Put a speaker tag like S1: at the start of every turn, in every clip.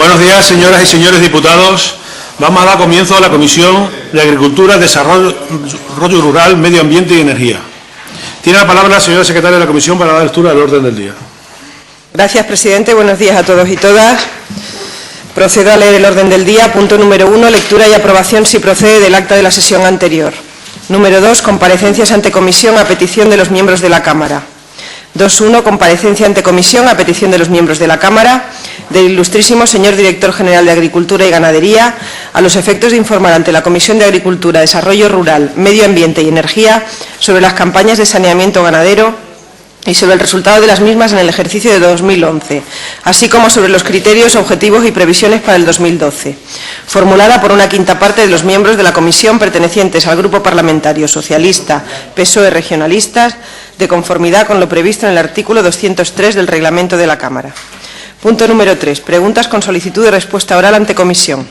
S1: Buenos días, señoras y señores diputados. Vamos a dar comienzo a la Comisión de Agricultura, Desarrollo Rural, Medio Ambiente y Energía. Tiene la palabra la señora secretaria de la Comisión para dar lectura del orden del día.
S2: Gracias, presidente. Buenos días a todos y todas. Procedo a leer el orden del día. Punto número 1, lectura y aprobación, si procede, del acta de la sesión anterior. Número 2, comparecencias ante comisión a petición de los miembros de la Cámara. 2.1, comparecencia ante comisión a petición de los miembros de la Cámara del ilustrísimo señor Director General de Agricultura y Ganadería, a los efectos de informar ante la Comisión de Agricultura, Desarrollo Rural, Medio Ambiente y Energía sobre las campañas de saneamiento ganadero y sobre el resultado de las mismas en el ejercicio de 2011, así como sobre los criterios, objetivos y previsiones para el 2012, formulada por una quinta parte de los miembros de la comisión pertenecientes al Grupo Parlamentario Socialista, PSOE Regionalistas, de conformidad con lo previsto en el artículo 203 del Reglamento de la Cámara. Punto número 3. Preguntas con solicitud de respuesta oral ante comisión.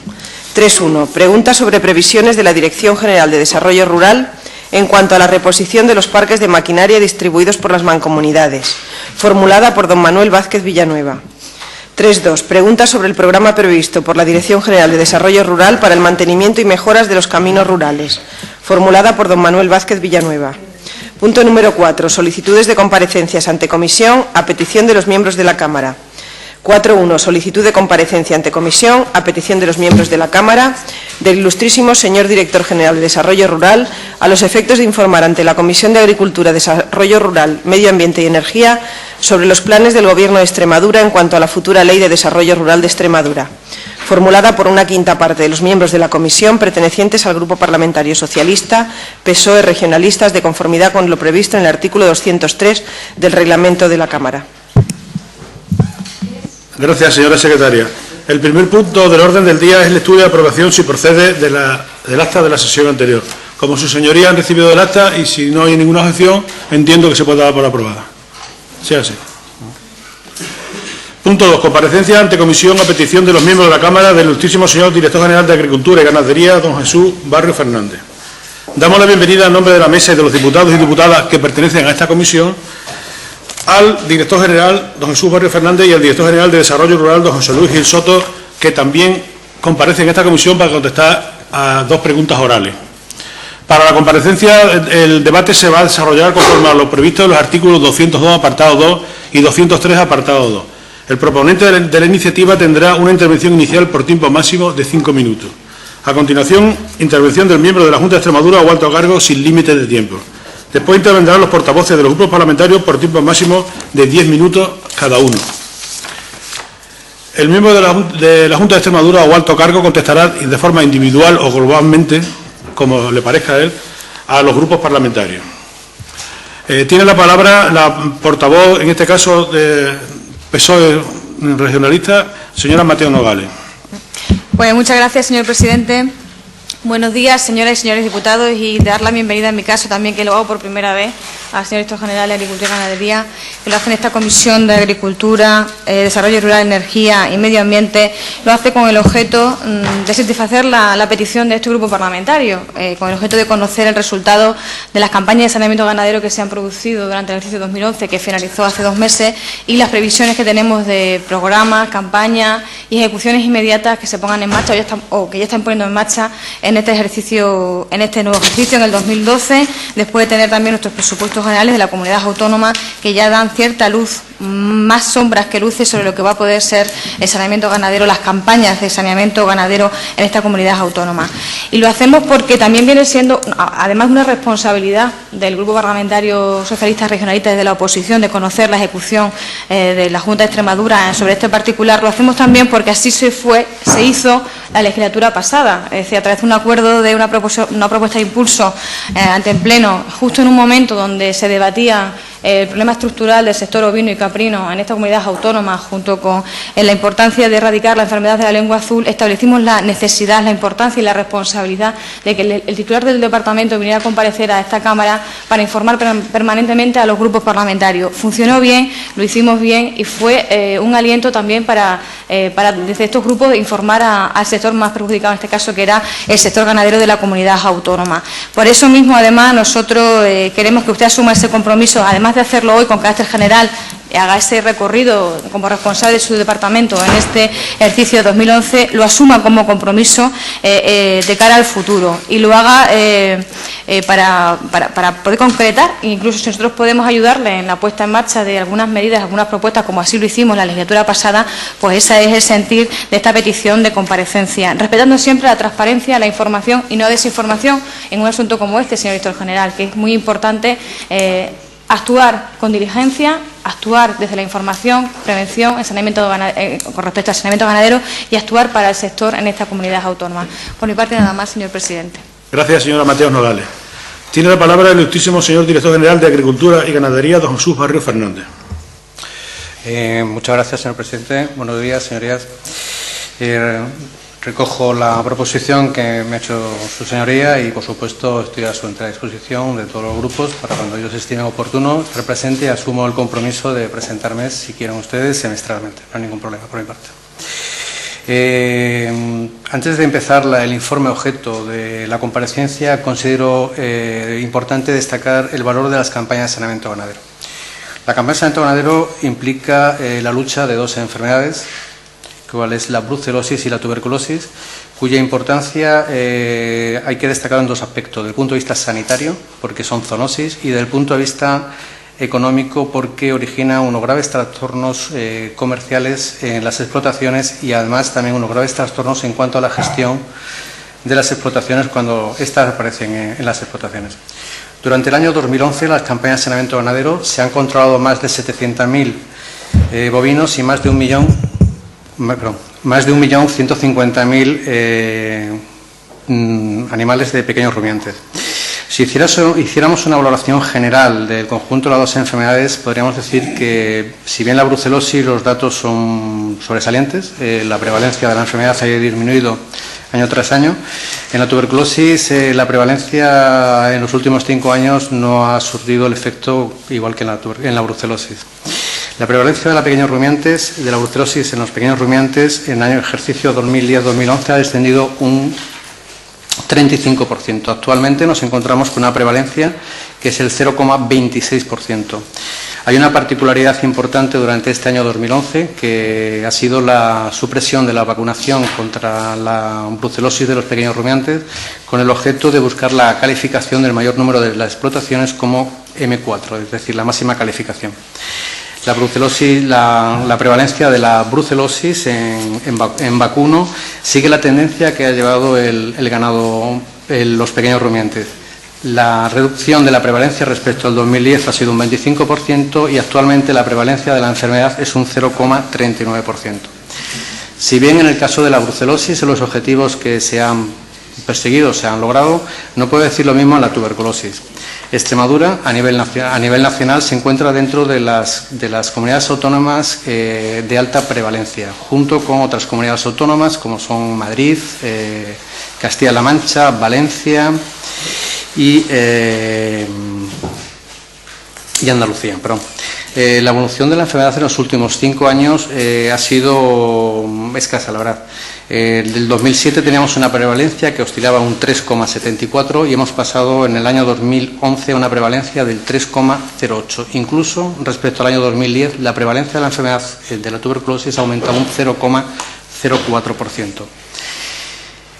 S2: 3.1. Preguntas sobre previsiones de la Dirección General de Desarrollo Rural en cuanto a la reposición de los parques de maquinaria distribuidos por las mancomunidades, formulada por don Manuel Vázquez Villanueva. 3.2. Preguntas sobre el programa previsto por la Dirección General de Desarrollo Rural para el mantenimiento y mejoras de los caminos rurales, formulada por don Manuel Vázquez Villanueva. Punto número 4. Solicitudes de comparecencias ante comisión a petición de los miembros de la Cámara. 4.1. Solicitud de comparecencia ante comisión a petición de los miembros de la Cámara del ilustrísimo señor Director General de Desarrollo Rural a los efectos de informar ante la Comisión de Agricultura, Desarrollo Rural, Medio Ambiente y Energía sobre los planes del Gobierno de Extremadura en cuanto a la futura Ley de Desarrollo Rural de Extremadura, formulada por una quinta parte de los miembros de la comisión pertenecientes al Grupo Parlamentario Socialista, PSOE Regionalistas, de conformidad con lo previsto en el artículo 203 del Reglamento de la Cámara.
S1: Gracias, señora secretaria. El primer punto del orden del día es lectura y aprobación, si procede, del acta de la sesión anterior. Como sus señorías han recibido el acta y si no hay ninguna objeción, entiendo que se puede dar por aprobada. Sea así. Punto 2. Comparecencia ante comisión a petición de los miembros de la Cámara del ilustrísimo señor Director General de Agricultura y Ganadería, don Jesús Barrio Fernández. Damos la bienvenida en nombre de la mesa y de los diputados y diputadas que pertenecen a esta comisión al Director General, don Jesús Barrio Fernández, y al Director General de Desarrollo Rural, don José Luis Gil Soto, que también comparecen en esta comisión para contestar a dos preguntas orales. Para la comparecencia, el debate se va a desarrollar conforme a lo previsto en los artículos 202, apartado 2 y 203, apartado 2. El proponente de la iniciativa tendrá una intervención inicial por tiempo máximo de 5 minutos. A continuación, intervención del miembro de la Junta de Extremadura o alto cargo sin límite de tiempo. Después intervendrán los portavoces de los grupos parlamentarios por tiempo máximo de 10 minutos cada uno. El miembro de la Junta de Extremadura o alto cargo contestará de forma individual o globalmente, como le parezca a él, a los grupos parlamentarios. Tiene la palabra la portavoz, en este caso, de PSOE Regionalista, señora Mateo Nogales.
S3: Pues muchas gracias, señor presidente. Buenos días, señoras y señores diputados, y dar la bienvenida en mi caso también, que lo hago por primera vez, al señor Director General de Agricultura y Ganadería, que lo hace en esta Comisión de Agricultura, Desarrollo Rural, Energía y Medio Ambiente. Lo hace con el objeto de satisfacer la petición de este grupo parlamentario, con el objeto de conocer el resultado de las campañas de saneamiento ganadero que se han producido durante el ejercicio 2011, que finalizó hace 2 meses, y las previsiones que tenemos de programas, campañas y ejecuciones inmediatas que se pongan en marcha o que ya están poniendo en marcha en este ejercicio, en este nuevo ejercicio, en el 2012, después de tener también nuestros presupuestos generales de la comunidad autónoma, que ya dan cierta luz, más sombras que luces, sobre lo que va a poder ser el saneamiento ganadero, las campañas de saneamiento ganadero en esta comunidad autónoma. Y lo hacemos porque también viene siendo, además de una responsabilidad del Grupo Parlamentario Socialista Regionalista desde la oposición, de conocer la ejecución de la Junta de Extremadura sobre este particular, lo hacemos también porque así se hizo la legislatura pasada, es decir, a través de un acuerdo de una propuesta de impulso ante el Pleno, justo en un momento donde se debatía el problema estructural del sector ovino y caprino en esta comunidad autónoma, junto con la importancia de erradicar la enfermedad de la lengua azul, establecimos la necesidad, la importancia y la responsabilidad de que el titular del departamento viniera a comparecer a esta Cámara para informar permanentemente a los grupos parlamentarios. Funcionó bien, lo hicimos bien y fue un aliento también para desde estos grupos informar al sector más perjudicado, en este caso, que era el sector ganadero de la comunidad autónoma. Por eso mismo, además, nosotros queremos que usted asuma ese compromiso, además de hacerlo hoy con carácter general, haga ese recorrido como responsable de su departamento en este ejercicio 2011, lo asuma como compromiso de cara al futuro y lo haga para poder concretar, incluso si nosotros podemos ayudarle en la puesta en marcha de algunas medidas, algunas propuestas, como así lo hicimos la legislatura pasada, pues ese es el sentir de esta petición de comparecencia, respetando siempre la transparencia, la información y no desinformación en un asunto como este, señor director general, que es muy importante actuar con diligencia, actuar desde la información, prevención, con respecto al saneamiento ganadero y actuar para el sector en esta comunidad autónoma. Por mi parte, nada más, señor presidente.
S1: Gracias, señora Mateos Nogales. Tiene la palabra el ilustrísimo señor director general de Agricultura y Ganadería, don Jesús Barrio Fernández.
S4: Muchas gracias, señor presidente. Buenos días, señorías. Recojo la proposición que me ha hecho su señoría y, por supuesto, estoy a su entera disposición de todos los grupos para cuando ellos estimen oportuno estar presente y asumo el compromiso de presentarme, si quieren ustedes, semestralmente. No hay ningún problema por mi parte. Antes de empezar el informe objeto de la comparecencia, considero importante destacar el valor de las campañas de saneamiento ganadero. La campaña de saneamiento ganadero implica la lucha de dos enfermedades, cuál es la brucelosis y la tuberculosis, cuya importancia hay que destacar en dos aspectos: desde el punto de vista sanitario, porque son zoonosis, y desde el punto de vista económico, porque origina unos graves trastornos comerciales en las explotaciones y además también unos graves trastornos en cuanto a la gestión de las explotaciones cuando éstas aparecen en las explotaciones. Durante el año 2011, las campañas de saneamiento ganadero se han controlado más de 700.000 bovinos y más de 1.150.000 animales de pequeños rumiantes. Si hiciéramos una valoración general del conjunto de las dos enfermedades, podríamos decir que, si bien la brucelosis los datos son sobresalientes, la prevalencia de la enfermedad ha disminuido año tras año. En la tuberculosis, la prevalencia en los últimos 5 años no ha surtido el efecto igual que en la brucelosis. La prevalencia de la brucelosis en los pequeños rumiantes en el año ejercicio 2010-2011 ha descendido un 35%. Actualmente nos encontramos con una prevalencia que es el 0,26%. Hay una particularidad importante durante este año 2011, que ha sido la supresión de la vacunación contra la brucelosis de los pequeños rumiantes, con el objeto de buscar la calificación del mayor número de las explotaciones como M4, es decir, la máxima calificación. La brucelosis, la prevalencia de la brucelosis en vacuno sigue la tendencia que ha llevado el ganado, los pequeños rumiantes. La reducción de la prevalencia respecto al 2010 ha sido un 25% y actualmente la prevalencia de la enfermedad es un 0,39%. Si bien en el caso de la brucelosis los objetivos que se han perseguido se han logrado, no puedo decir lo mismo en la tuberculosis. Extremadura, a nivel nacional, se encuentra dentro de las comunidades autónomas de alta prevalencia, junto con otras comunidades autónomas como son Madrid, Castilla-La Mancha, Valencia y Andalucía. La evolución de la enfermedad en los últimos 5 años ha sido escasa, la verdad. Del 2007 teníamos una prevalencia que oscilaba un 3,74 y hemos pasado en el año 2011 a una prevalencia del 3,08. Incluso respecto al año 2010, la prevalencia de la enfermedad de la tuberculosis ha aumentado un 0,04%.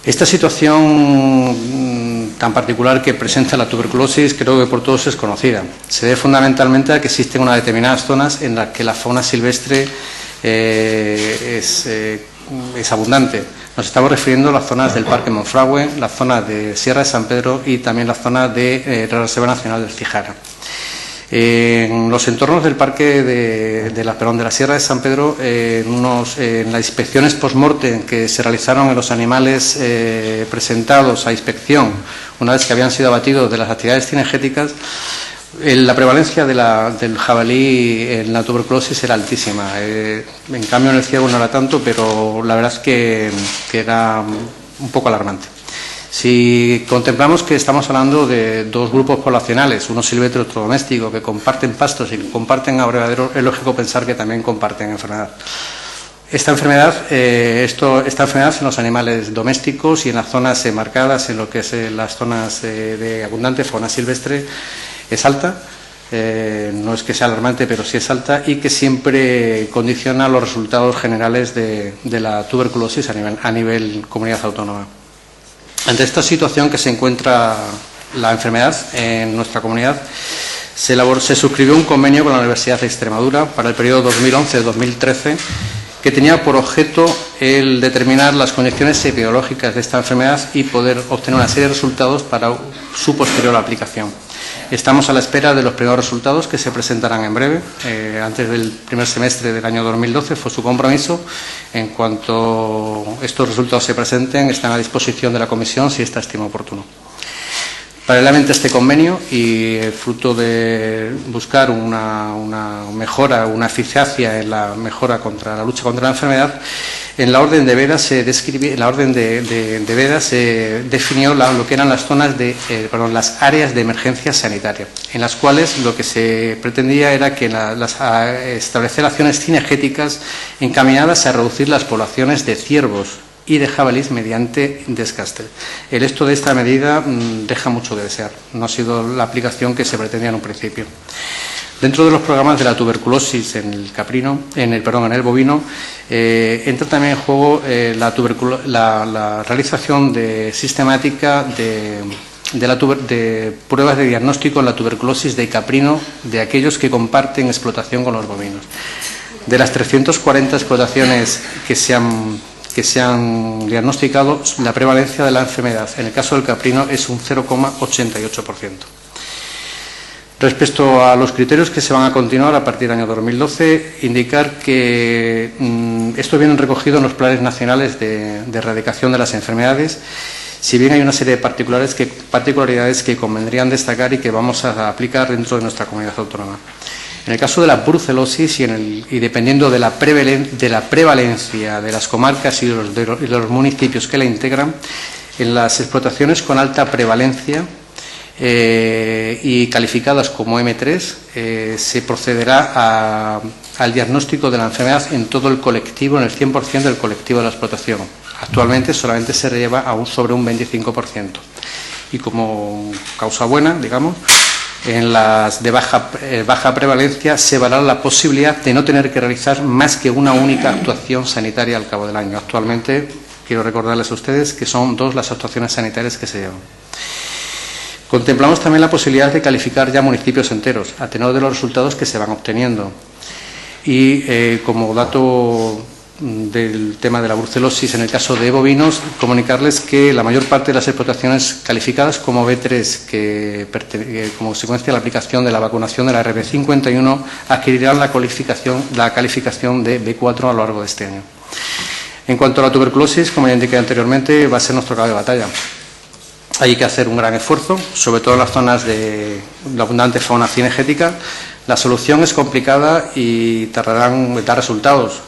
S4: Esta situación tan particular que presenta la tuberculosis creo que por todos es conocida. Se debe fundamentalmente a que existen unas determinadas zonas en las que la fauna silvestre es abundante. Nos estamos refiriendo a las zonas del Parque Monfragüe, la zona de Sierra de San Pedro y también la zona de la Reserva Nacional del Cijara. En los entornos del Parque de la Sierra de San Pedro, en las inspecciones post-mortem que se realizaron en los animales presentados a inspección una vez que habían sido abatidos de las actividades cinegéticas, la prevalencia del jabalí en la tuberculosis era altísima. En cambio en el ciervo no era tanto, pero la verdad es que era un poco alarmante. Si contemplamos que estamos hablando de dos grupos poblacionales, uno silvestre y otro doméstico, que comparten pastos y que comparten abrevaderos, es lógico pensar que también comparten enfermedad. Esta enfermedad en los animales domésticos y en las zonas marcadas, en lo que es las zonas de abundante fauna silvestre, es alta. no es que sea alarmante, pero sí es alta y que siempre condiciona los resultados generales de la tuberculosis a nivel comunidad autónoma. Ante esta situación que se encuentra la enfermedad en nuestra comunidad, se suscribió un convenio con la Universidad de Extremadura para el periodo 2011-2013 que tenía por objeto el determinar las condiciones epidemiológicas de esta enfermedad y poder obtener una serie de resultados para su posterior aplicación. Estamos a la espera de los primeros resultados que se presentarán en breve. Antes del primer semestre del año 2012 fue su compromiso. En cuanto estos resultados se presenten, están a disposición de la Comisión si ésta estima oportuno. Paralelamente a este convenio y fruto de buscar una mejora, una eficacia en la mejora contra la lucha contra la enfermedad, en la orden de Veda se definió lo que eran las zonas las áreas de emergencia sanitaria, en las cuales lo que se pretendía era que establecer acciones cinegéticas encaminadas a reducir las poblaciones de ciervos y de jabalís mediante desgaste. El éxito de esta medida deja mucho de desear. No ha sido la aplicación que se pretendía en un principio. Dentro de los programas de la tuberculosis en el bovino, entra también en juego la realización sistemática de pruebas de diagnóstico en la tuberculosis de caprino de aquellos que comparten explotación con los bovinos. De las 340 explotaciones que se han diagnosticado, la prevalencia de la enfermedad en el caso del caprino es un 0,88%. Respecto a los criterios que se van a continuar a partir del año 2012, indicar que esto viene recogido en los planes nacionales de erradicación de las enfermedades, si bien hay una serie de particularidades que convendrían destacar y que vamos a aplicar dentro de nuestra comunidad autónoma. En el caso de la brucelosis y dependiendo de la prevalencia de las comarcas y de los municipios que la integran, en las explotaciones con alta prevalencia y calificadas como M3, se procederá al diagnóstico de la enfermedad en todo el colectivo, en el 100% del colectivo de la explotación. Actualmente solamente se lleva sobre un 25%. Y como causa buena, digamos, en las de baja prevalencia se valora la posibilidad de no tener que realizar más que una única actuación sanitaria al cabo del año. Actualmente, quiero recordarles a ustedes que son 2 las actuaciones sanitarias que se llevan. Contemplamos también la posibilidad de calificar ya municipios enteros, a tenor de los resultados que se van obteniendo. Y como dato del tema de la brucelosis en el caso de bovinos, comunicarles que la mayor parte de las explotaciones calificadas como B3, que como consecuencia de la aplicación de la vacunación de la RB51, adquirirán la calificación de B4 a lo largo de este año. En cuanto a la tuberculosis, como ya indiqué anteriormente, va a ser nuestro caballo de batalla. Hay que hacer un gran esfuerzo, sobre todo en las zonas de la abundante fauna cinegética. La solución es complicada y tardarán en dar resultados.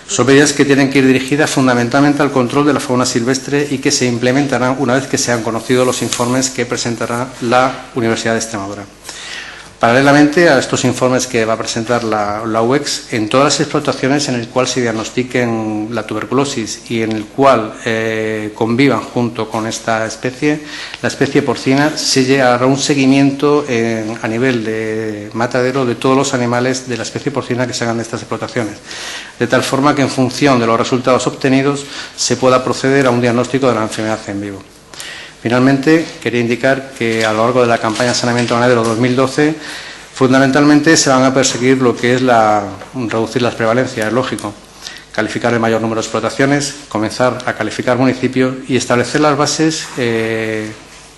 S4: Son medidas que tienen que ir dirigidas fundamentalmente al control de la fauna silvestre y que se implementarán una vez que sean conocidos los informes que presentará la Universidad de Extremadura. Paralelamente a estos informes que va a presentar la UEX, en todas las explotaciones en el cual se diagnostiquen la tuberculosis y en el cual convivan junto con esta especie, la especie porcina, se hará un seguimiento a nivel de matadero de todos los animales de la especie porcina que se hagan de estas explotaciones, de tal forma que en función de los resultados obtenidos se pueda proceder a un diagnóstico de la enfermedad en vivo. Finalmente, quería indicar que a lo largo de la campaña Saneamiento Ganadero 2012, fundamentalmente se van a perseguir lo que es reducir las prevalencias, es lógico, calificar el mayor número de explotaciones, comenzar a calificar municipios y establecer las bases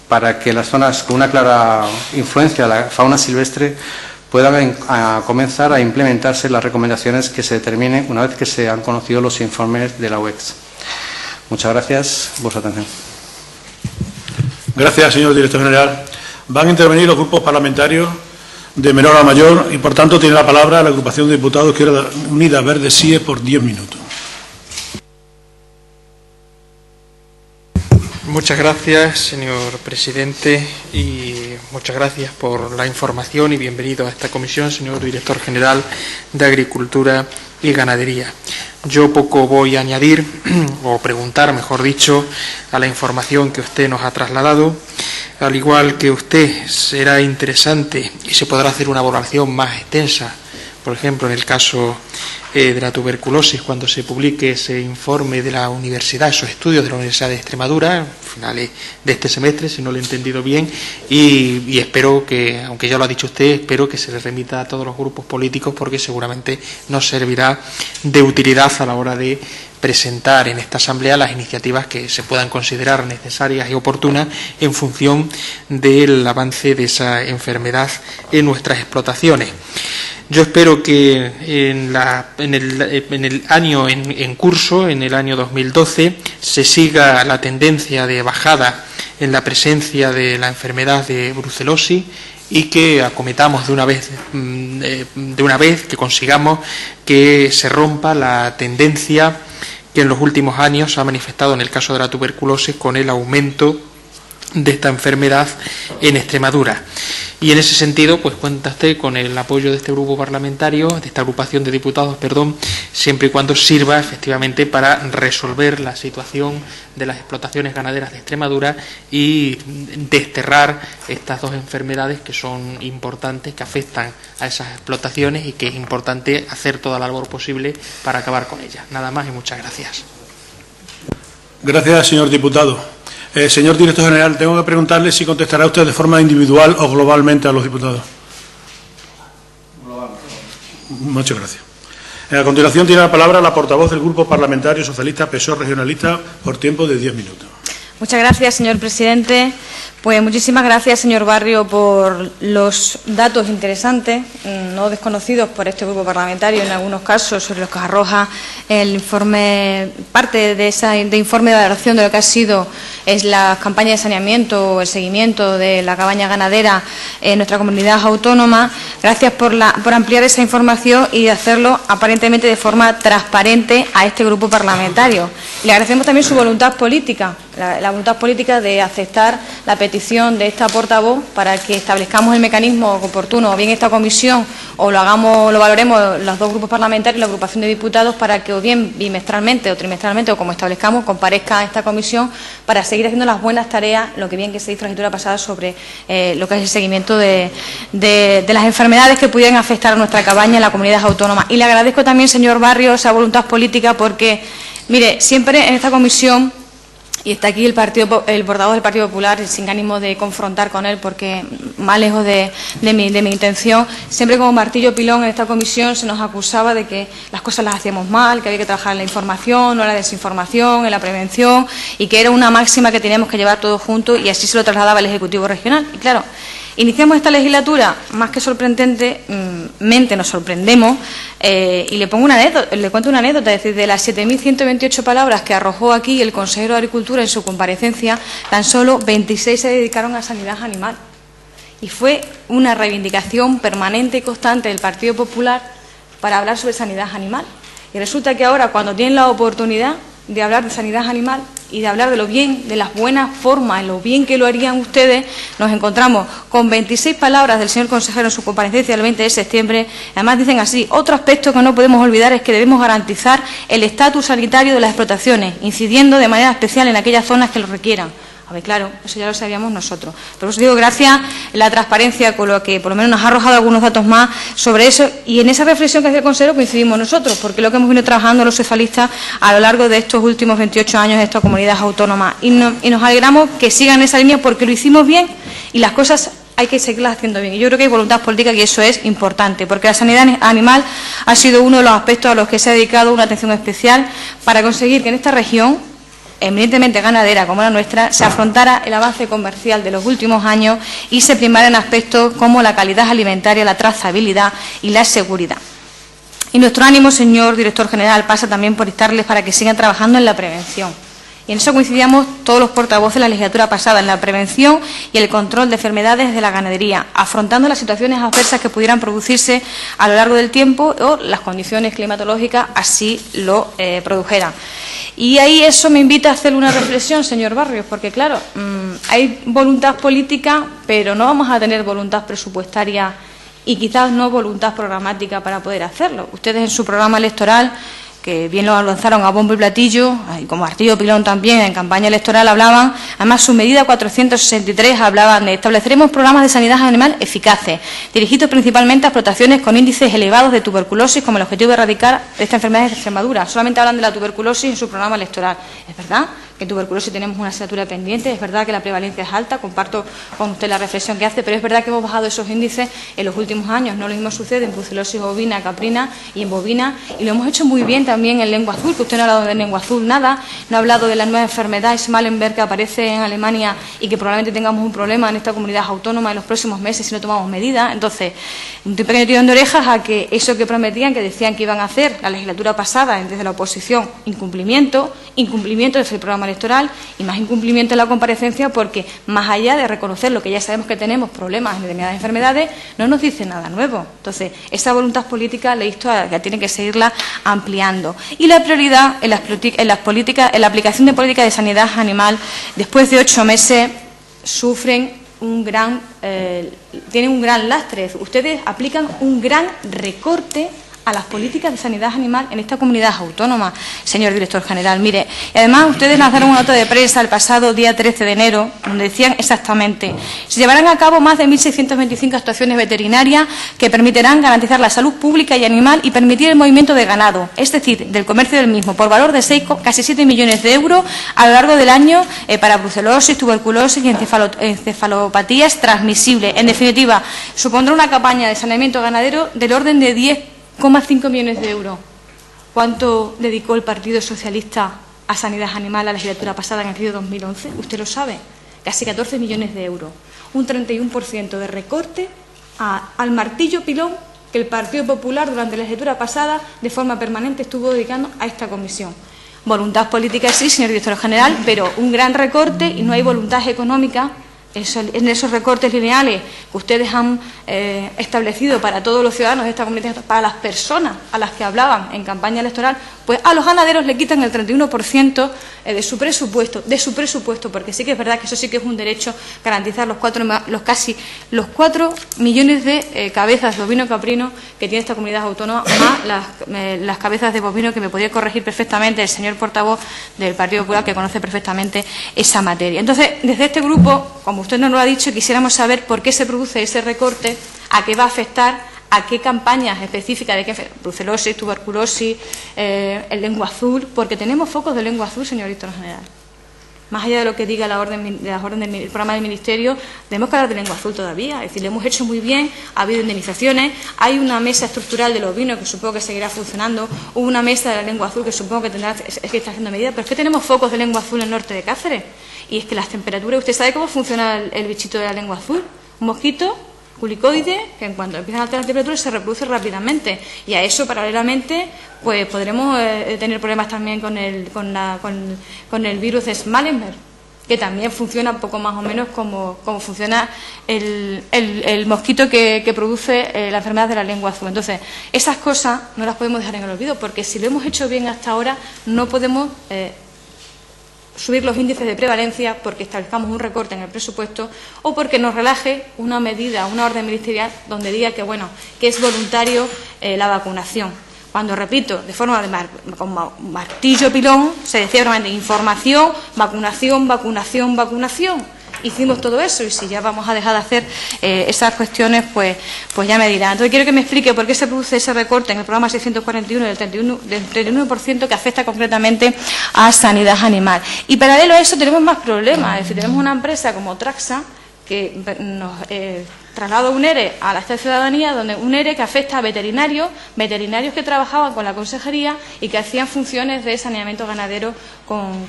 S4: para que las zonas con una clara influencia de la fauna silvestre puedan comenzar a implementarse las recomendaciones que se determinen una vez que se han conocido los informes de la UEX. Muchas gracias por su atención.
S1: Gracias, señor director general. Van a intervenir los grupos parlamentarios de menor a mayor y, por tanto, tiene la palabra la agrupación de diputados Izquierda Unida Verde SIE por 10 minutos.
S5: Muchas gracias, señor presidente, y muchas gracias por la información y bienvenido a esta comisión, señor director general de Agricultura y Ganadería. Yo poco voy a añadir, o preguntar, mejor dicho, a la información que usted nos ha trasladado. Al igual que usted, será interesante y se podrá hacer una valoración más extensa, por ejemplo, en el caso de la tuberculosis, cuando se publique ese informe de la universidad, esos estudios de la Universidad de Extremadura, a finales de este semestre, si no lo he entendido bien, y espero que, aunque ya lo ha dicho usted, espero que se le remita a todos los grupos políticos, porque seguramente nos servirá de utilidad a la hora de presentar en esta Asamblea las iniciativas que se puedan considerar necesarias y oportunas en función del avance de esa enfermedad en nuestras explotaciones. Yo espero que en el año en curso, en el año 2012, se siga la tendencia de bajada en la presencia de la enfermedad de brucelosis y que acometamos de una vez, que consigamos que se rompa la tendencia que en los últimos años se ha manifestado en el caso de la tuberculosis con el aumento de esta enfermedad en Extremadura. Y en ese sentido, pues cuenta usted con el apoyo de este grupo parlamentario, de esta agrupación de diputados, siempre y cuando sirva efectivamente para resolver la situación de las explotaciones ganaderas de Extremadura y desterrar estas dos enfermedades que son importantes, que afectan a esas explotaciones y que es importante hacer toda la labor posible para acabar con ellas. Nada más y muchas gracias.
S1: Gracias, señor diputado. Señor director general, tengo que preguntarle si contestará usted de forma individual o globalmente a los diputados. Globalmente. Muchas gracias. A continuación tiene la palabra la portavoz del Grupo Parlamentario Socialista PSOE Regionalista por tiempo de 10 minutos.
S3: Muchas gracias, señor presidente. Pues muchísimas gracias, señor Barrio, por los datos interesantes, no desconocidos por este grupo parlamentario en algunos casos, sobre los que arroja el informe, parte de ese informe de valoración de lo que ha sido la campaña de saneamiento o el seguimiento de la cabaña ganadera en nuestra comunidad autónoma. Gracias por ampliar esa información y hacerlo aparentemente de forma transparente a este grupo parlamentario. Le agradecemos también su voluntad política, la voluntad política de aceptar la petición de esta portavoz para que establezcamos el mecanismo oportuno, o bien esta comisión, o lo valoremos los dos grupos parlamentarios y la agrupación de diputados, para que o bien bimestralmente o trimestralmente, o como establezcamos, comparezca a esta comisión para seguir haciendo las buenas tareas, lo que bien que se hizo la legislatura pasada sobre lo que es el seguimiento de las enfermedades que pudieran afectar a nuestra cabaña en la comunidad autónoma. Y le agradezco también, señor Barrio, esa voluntad política, porque, mire, siempre en esta comisión, y está aquí el portavoz del Partido Popular, sin ánimo de confrontar con él, porque más lejos de mi intención, siempre como martillo pilón en esta comisión se nos acusaba de que las cosas las hacíamos mal, que había que trabajar en la información, no en la desinformación, en la prevención, y que era una máxima que teníamos que llevar todos juntos, y así se lo trasladaba el Ejecutivo Regional. Y claro, iniciamos esta legislatura, más que sorprendentemente nos sorprendemos, y le cuento una anécdota, es decir, de las 7.128 palabras que arrojó aquí el consejero de Agricultura en su comparecencia, tan solo 26 se dedicaron a sanidad animal. Y fue una reivindicación permanente y constante del Partido Popular para hablar sobre sanidad animal. Y resulta que ahora, cuando tienen la oportunidad de hablar de sanidad animal y de hablar de lo bien, de las buenas formas, lo bien que lo harían ustedes, nos encontramos con 26 palabras del señor consejero en su comparecencia del 20 de septiembre. Además dicen así: otro aspecto que no podemos olvidar es que debemos garantizar el estatus sanitario de las explotaciones, incidiendo de manera especial en aquellas zonas que lo requieran. A ver, claro, eso ya lo sabíamos nosotros. Pero os digo, gracias a la transparencia, con lo que por lo menos nos ha arrojado algunos datos más sobre eso, y en esa reflexión que hace el consejero coincidimos nosotros, porque lo que hemos venido trabajando los socialistas a lo largo de estos últimos 28 años en esta comunidad autónoma. Y nos alegramos que sigan esa línea, porque lo hicimos bien y las cosas hay que seguirlas haciendo bien. Y yo creo que hay voluntad política y eso es importante, porque la sanidad animal ha sido uno de los aspectos a los que se ha dedicado una atención especial para conseguir que en esta región, eminentemente ganadera como la nuestra, se afrontara el avance comercial de los últimos años y se primara en aspectos como la calidad alimentaria, la trazabilidad y la seguridad. Y nuestro ánimo, señor director general, pasa también por instarles para que sigan trabajando en la prevención. Y en eso coincidíamos todos los portavoces de la legislatura pasada, en la prevención y el control de enfermedades de la ganadería, afrontando las situaciones adversas que pudieran producirse a lo largo del tiempo o las condiciones climatológicas así lo produjeran. Y ahí eso me invita a hacer una reflexión, señor Barrios, porque claro, hay voluntad política, pero no vamos a tener voluntad presupuestaria y quizás no voluntad programática para poder hacerlo. Ustedes en su programa electoral, que bien lo lanzaron a bombo y platillo, y como Martillo Pilón también en campaña electoral hablaban, además su medida 463 hablaban de estableceremos programas de sanidad animal eficaces, dirigidos principalmente a explotaciones con índices elevados de tuberculosis con el objetivo de erradicar esta enfermedad de Extremadura. Solamente hablan de la tuberculosis en su programa electoral. ¿Es verdad que en tuberculosis tenemos una asignatura pendiente? Es verdad que la prevalencia es alta, comparto con usted la reflexión que hace, pero es verdad que hemos bajado esos índices en los últimos años. No lo mismo sucede en brucelosis ovina, caprina y en bovina, y lo hemos hecho muy bien también en lengua azul, que usted no ha hablado de lengua azul nada, no ha hablado de la nueva enfermedad Schmallenberg que aparece en Alemania y que probablemente tengamos un problema en esta comunidad autónoma en los próximos meses si no tomamos medidas. Entonces, un pequeño tirón de orejas a que eso que prometían, que decían que iban a hacer la legislatura pasada desde la oposición, incumplimiento del programa electoral y más incumplimiento en la comparecencia, porque más allá de reconocer lo que ya sabemos que tenemos problemas en determinadas enfermedades, no nos dice nada nuevo. Entonces, esa voluntad política le insto a que tiene que seguirla ampliando. Y la prioridad en la aplicación de políticas de sanidad animal, después de 8 meses, tienen un gran lastre. Ustedes aplican un gran recorte a las políticas de sanidad animal en esta comunidad autónoma, señor director general. Mire, y además ustedes lanzaron una nota de prensa el pasado día 13 de enero, donde decían exactamente: se llevarán a cabo más de 1.625 actuaciones veterinarias que permitirán garantizar la salud pública y animal y permitir el movimiento de ganado, es decir, del comercio del mismo, por valor de casi 7 millones de euros a lo largo del año para brucelosis, tuberculosis y encefalopatías transmisibles. En definitiva, supondrá una campaña de saneamiento ganadero del orden de 10,5 millones de euros. ¿Cuánto dedicó el Partido Socialista a sanidad animal la legislatura pasada en el año 2011? Usted lo sabe, casi 14 millones de euros. Un 31% de recorte al martillo pilón que el Partido Popular durante la legislatura pasada de forma permanente estuvo dedicando a esta comisión. Voluntad política sí, señor director general, pero un gran recorte y no hay voluntad económica en esos recortes lineales que ustedes han establecido para todos los ciudadanos de esta comunidad, para las personas a las que hablaban en campaña electoral, pues a los ganaderos le quitan el 31% de su presupuesto, porque sí que es verdad que eso sí que es un derecho, garantizar casi los 4 millones de cabezas de bovino caprino que tiene esta comunidad autónoma, más las cabezas de bovino, que me podría corregir perfectamente el señor portavoz del Partido Popular, que conoce perfectamente esa materia. Entonces, desde este grupo, como usted nos lo ha dicho, quisiéramos saber por qué se produce ese recorte, a qué va a afectar, a qué campañas específicas de qué, brucelosis, tuberculosis, el lengua azul, porque tenemos focos de lengua azul, señor director general. Más allá de lo que diga las órdenes del programa del Ministerio, tenemos que hablar de lengua azul todavía. Es decir, lo hemos hecho muy bien, ha habido indemnizaciones, hay una mesa estructural de los vinos que supongo que seguirá funcionando, hubo una mesa de la lengua azul que supongo que está haciendo medidas, pero es que tenemos focos de lengua azul en el norte de Cáceres. Y es que las temperaturas, ¿usted sabe cómo funciona el bichito de la lengua azul? Un mosquito culicoide que en cuanto empiezan a altas las temperaturas se reproduce rápidamente, y a eso paralelamente pues podremos tener problemas también con el virus de Schmallenberg, que también funciona un poco más o menos como funciona el mosquito que produce la enfermedad de la lengua azul. Entonces, esas cosas no las podemos dejar en el olvido, porque si lo hemos hecho bien hasta ahora, no podemos subir los índices de prevalencia porque establezcamos un recorte en el presupuesto o porque nos relaje una medida, una orden ministerial donde diga que, bueno, que es voluntario la vacunación. Cuando, repito, de forma con martillo pilón, se decía realmente información, vacunación, vacunación, vacunación. Hicimos todo eso, y si ya vamos a dejar de hacer esas cuestiones, pues ya me dirán. Entonces quiero que me explique por qué se produce ese recorte en el programa 641 del 31% que afecta concretamente a sanidad animal. Y paralelo a eso tenemos más problemas. Es decir, tenemos una empresa como Traxa que nos trasladó un ERE a la ciudadanía, donde un ERE que afecta a veterinarios que trabajaban con la consejería y que hacían funciones de saneamiento ganadero con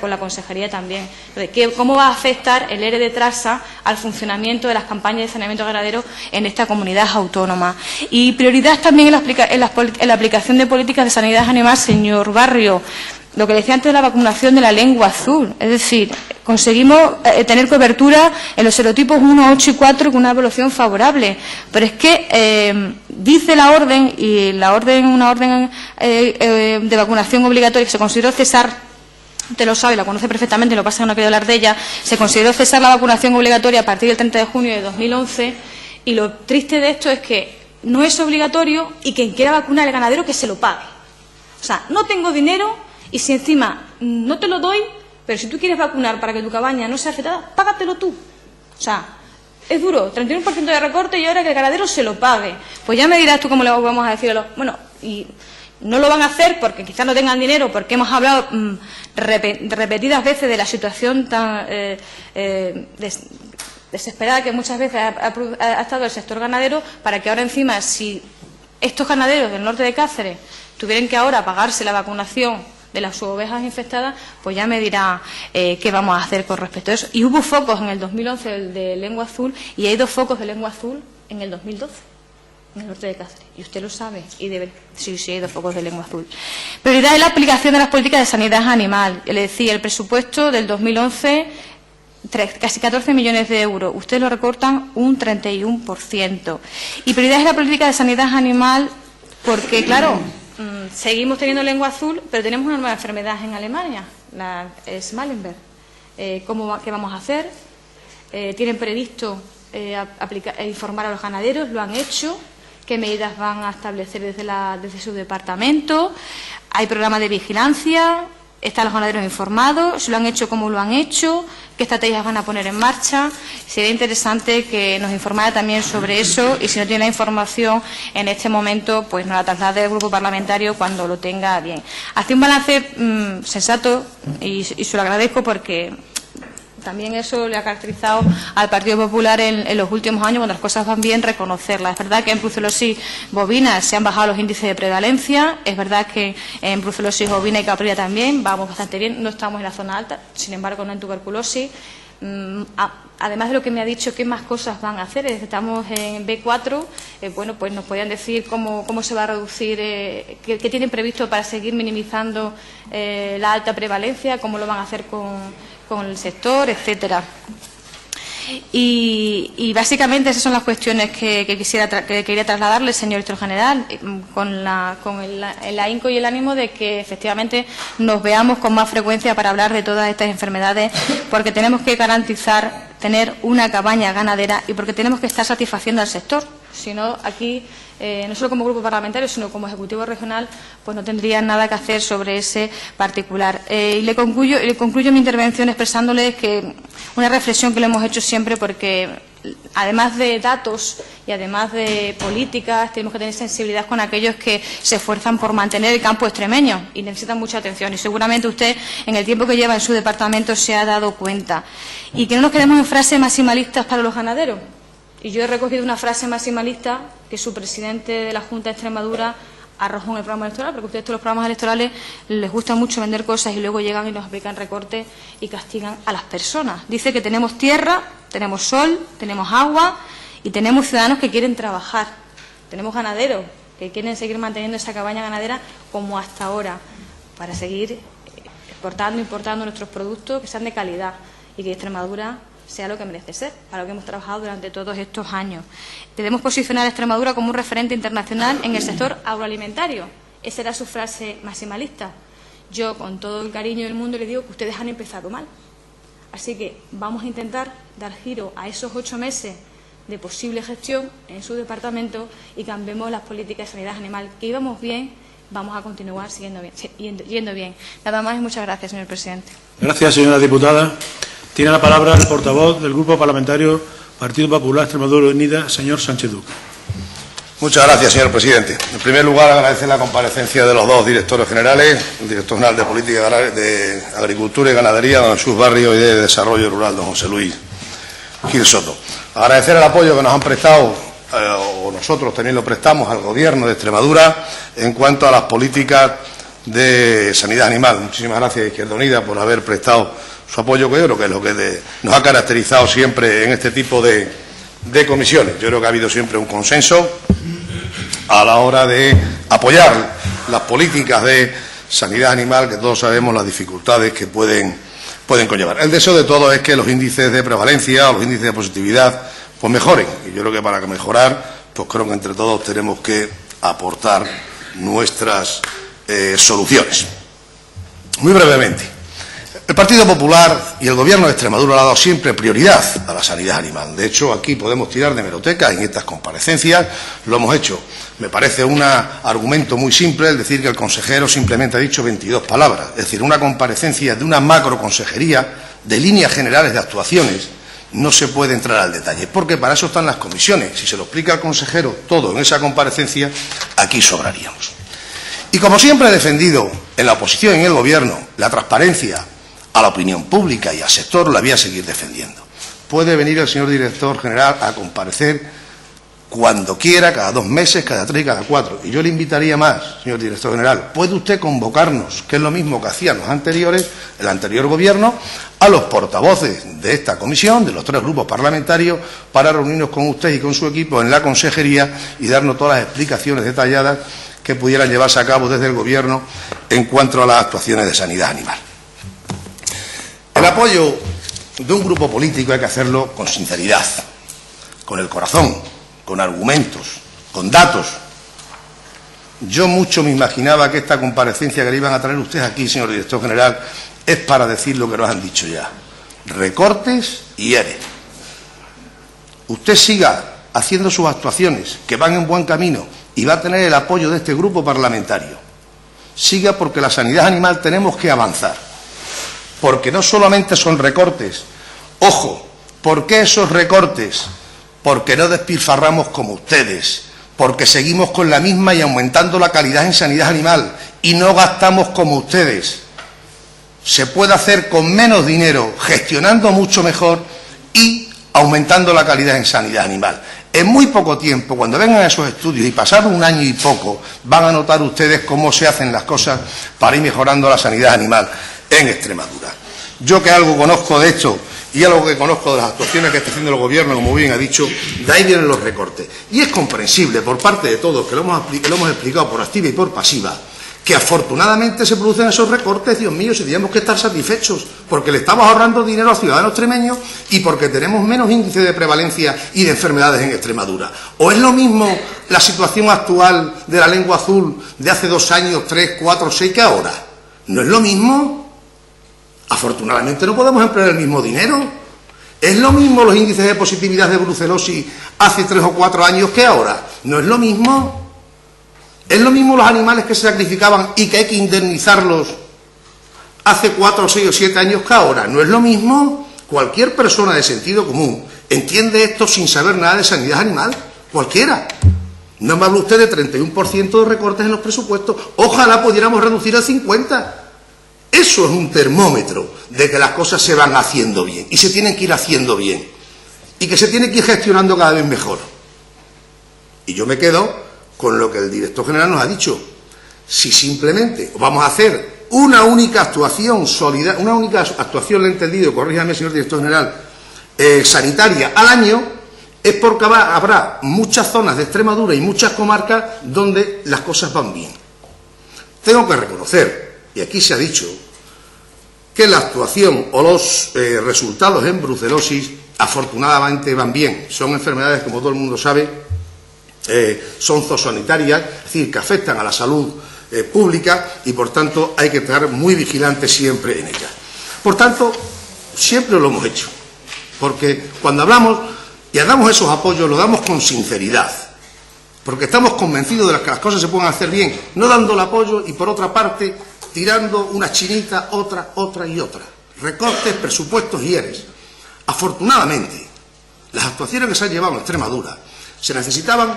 S3: la consejería también. Entonces, ¿cómo va a afectar el ERE de Traxa al funcionamiento de las campañas de saneamiento ganadero en esta comunidad autónoma? Y prioridad también en la aplicación de políticas de sanidad animal, señor Barrio. Lo que decía antes de la vacunación de la lengua azul, es decir, conseguimos tener cobertura en los serotipos 1, 8 y 4 con una evaluación favorable, pero es que dice la orden, y una orden de vacunación obligatoria que se consideró cesar, usted lo sabe, la conoce perfectamente, lo que pasa es que no quiero hablar de ella, se consideró cesar la vacunación obligatoria a partir del 30 de junio de 2011, y lo triste de esto es que no es obligatorio y quien quiera vacunar al ganadero que se lo pague. O sea, no tengo dinero y si encima no te lo doy, pero si tú quieres vacunar para que tu cabaña no sea afectada, págatelo tú. O sea, es duro, 31% de recorte y ahora que el ganadero se lo pague. Pues ya me dirás tú cómo le vamos a decir a los... Bueno, y no lo van a hacer porque quizás no tengan dinero, porque hemos hablado repetidas veces de la situación tan desesperada que muchas veces ha estado el sector ganadero, para que ahora encima, si estos ganaderos del norte de Cáceres tuvieran que ahora pagarse la vacunación de las ovejas infectadas, pues ya me dirá qué vamos a hacer con respecto a eso. Y hubo focos en el 2011 de lengua azul y hay 2 focos de lengua azul en el 2012. En el norte de Cáceres, y usted lo sabe, y debe, sí, hay 2 focos de lengua azul. Prioridad es la aplicación de las políticas de sanidad animal. Le decía, el presupuesto del 2011, casi 14 millones de euros. Ustedes lo recortan un 31%. Y prioridad es la política de sanidad animal porque, claro, seguimos teniendo lengua azul, pero tenemos una nueva enfermedad en Alemania, la Schmallenberg. ¿Qué vamos a hacer? ¿Tienen previsto informar a los ganaderos? ¿Lo han hecho? ¿Qué medidas van a establecer desde su departamento? ¿Hay programas de vigilancia? ¿Están los ganaderos informados? ¿Si lo han hecho, cómo lo han hecho? ¿Qué estrategias van a poner en marcha? Sería interesante que nos informara también sobre eso y si no tiene la información en este momento, pues nos la traslade el grupo parlamentario cuando lo tenga bien. Hace un balance sensato y se lo agradezco porque también eso le ha caracterizado al Partido Popular en los últimos años, cuando las cosas van bien, reconocerlas. Es verdad que en brucelosis bovina se han bajado los índices de prevalencia, es verdad que en brucelosis bovina y caprina también vamos bastante bien, no estamos en la zona alta, sin embargo no en tuberculosis. Además de lo que me ha dicho, ¿qué más cosas van a hacer? Estamos en B4, bueno, pues nos podrían decir cómo se va a reducir, qué tienen previsto para seguir minimizando la alta prevalencia, cómo lo van a hacer con el sector, etcétera. Y básicamente esas son las cuestiones que quería trasladarle, señor director general, con el ahínco y el ánimo de que efectivamente nos veamos con más frecuencia para hablar de todas estas enfermedades, porque tenemos que garantizar tener una cabaña ganadera y porque tenemos que estar satisfaciendo al sector. Si no, aquí, no solo como grupo parlamentario, sino como Ejecutivo Regional, pues no tendrían nada que hacer sobre ese particular. Y le concluyo mi intervención expresándole que una reflexión que le hemos hecho siempre, porque además de datos y además de políticas, tenemos que tener sensibilidad con aquellos que se esfuerzan por mantener el campo extremeño y necesitan mucha atención. Y seguramente usted, en el tiempo que lleva en su departamento, se ha dado cuenta. Y que no nos quedemos en frases maximalistas para los ganaderos. Y yo he recogido una frase maximalista que su presidente de la Junta de Extremadura arrojó en el programa electoral, porque a ustedes todos los programas electorales les gusta mucho vender cosas y luego llegan y nos aplican recortes y castigan a las personas. Dice que tenemos tierra, tenemos sol, tenemos agua y tenemos ciudadanos que quieren trabajar. Tenemos ganaderos que quieren seguir manteniendo esa cabaña ganadera como hasta ahora, para seguir exportando, importando nuestros productos que sean de calidad y que Extremadura sea lo que merece ser, para lo que hemos trabajado durante todos estos años. Debemos posicionar a Extremadura como un referente internacional en el sector agroalimentario. Esa era su frase maximalista. Yo, con todo el cariño del mundo, le digo que ustedes han empezado mal. Así que vamos a intentar dar giro a esos 8 meses de posible gestión en su departamento y cambiemos las políticas de sanidad animal, que íbamos bien, vamos a continuar yendo bien. Nada más y muchas gracias, señor presidente.
S1: Gracias, señora diputada. Tiene la palabra el portavoz del Grupo Parlamentario Partido Popular Extremadura Unida, señor Sánchez Duque.
S6: Muchas gracias, señor presidente. En primer lugar, agradecer la comparecencia de los 2 directores generales, el director general de Política de Agricultura y Ganadería, don Jesús Barrio, y de Desarrollo Rural, don José Luis Gil Soto. Agradecer el apoyo que nos han prestado, o nosotros también lo prestamos al Gobierno de Extremadura en cuanto a las políticas de sanidad animal. Muchísimas gracias, Izquierda Unida, por haber prestado su apoyo, que yo creo que es lo que nos ha caracterizado siempre en este tipo de comisiones. Yo creo que ha habido siempre un consenso a la hora de apoyar las políticas de sanidad animal, que todos sabemos las dificultades que pueden conllevar. El deseo de todos es que los índices de prevalencia o los índices de positividad pues mejoren. Y yo creo que para mejorar, pues creo que entre todos tenemos que aportar nuestras soluciones. Muy brevemente, El Partido Popular y el Gobierno de Extremadura le ha dado siempre prioridad a la sanidad animal. De hecho, aquí podemos tirar de hemeroteca en estas comparecencias, lo hemos hecho. Me parece un argumento muy simple el decir que el consejero simplemente ha dicho 22 palabras. Es decir, una comparecencia de una macroconsejería de líneas generales de actuaciones no se puede entrar al detalle, porque para eso están las comisiones. Si se lo explica al consejero todo en esa comparecencia, aquí sobraríamos. Y como siempre he defendido en la oposición y en el Gobierno la transparencia a la opinión pública y al sector, la voy a seguir defendiendo. Puede venir el señor director general a comparecer cuando quiera, cada 2 meses, cada 3 y cada 4. Y yo le invitaría más, señor director general, puede usted convocarnos, que es lo mismo que hacían los anteriores, el anterior Gobierno, a los portavoces de esta comisión, de los 3 grupos parlamentarios, para reunirnos con usted y con su equipo en la consejería y darnos todas las explicaciones detalladas que pudieran llevarse a cabo desde el Gobierno en cuanto a las actuaciones de sanidad animal. El apoyo de un grupo político hay que hacerlo con sinceridad, con el corazón, con argumentos, con datos. Yo mucho me imaginaba que esta comparecencia que le iban a traer ustedes aquí, señor director general, es para decir lo que nos han dicho ya. Recortes y ERE. Usted siga haciendo sus actuaciones, que van en buen camino, y va a tener el apoyo de este grupo parlamentario. Siga, porque la sanidad animal tenemos que avanzar. Porque no solamente son recortes. Ojo, ¿por qué esos recortes? Porque no despilfarramos como ustedes, porque seguimos con la misma y aumentando la calidad en sanidad animal, y no gastamos como ustedes. Se puede hacer con menos dinero, gestionando mucho mejor y aumentando la calidad en sanidad animal. En muy poco tiempo, cuando vengan esos estudios, y pasado 1 año y poco, van a notar ustedes cómo se hacen las cosas para ir mejorando la sanidad animal en Extremadura. Yo, que algo conozco de esto y algo que conozco de las actuaciones que está haciendo el Gobierno, como bien ha dicho, de ahí vienen los recortes. Y es comprensible por parte de todos, que lo hemos explicado por activa y por pasiva, que afortunadamente se producen esos recortes. Dios mío, si teníamos que estar satisfechos, porque le estamos ahorrando dinero a los ciudadanos extremeños y porque tenemos menos índice de prevalencia y de enfermedades en Extremadura. ¿O es lo mismo la situación actual de la lengua azul de hace 2 años, 3, 4, 6 que ahora? ¿No es lo mismo? Afortunadamente no podemos emplear el mismo dinero. ¿Es lo mismo los índices de positividad de brucelosis hace 3 o 4 años que ahora? ¿No es lo mismo? ¿Es lo mismo los animales que se sacrificaban y que hay que indemnizarlos hace 4, 6 o 7 años que ahora? ¿No es lo mismo? Cualquier persona de sentido común entiende esto sin saber nada de sanidad animal. Cualquiera. No me habla usted de 31% de recortes en los presupuestos. Ojalá pudiéramos reducir al 50%. Eso es un termómetro de que las cosas se van haciendo bien y se tienen que ir haciendo bien y que se tiene que ir gestionando cada vez mejor. Y yo me quedo con lo que el director general nos ha dicho. Si simplemente vamos a hacer una única actuación solidaria, una única actuación, le he entendido, corríjame, señor director general, sanitaria al año, es porque habrá muchas zonas de Extremadura y muchas comarcas donde las cosas van bien. Tengo que reconocer, y aquí se ha dicho, que la actuación o los resultados en brucelosis afortunadamente van bien. Son enfermedades, como todo el mundo sabe, son zoosanitarias, es decir, que afectan a la salud pública y, por tanto, hay que estar muy vigilantes siempre en ellas. Por tanto, siempre lo hemos hecho, porque cuando hablamos y damos esos apoyos, lo damos con sinceridad, porque estamos convencidos de que las cosas se pueden hacer bien, no dando el apoyo y, por otra parte, tirando una chinita, otra y otra. Recortes, presupuestos y ERES. Afortunadamente, las actuaciones que se han llevado en Extremadura, se necesitaban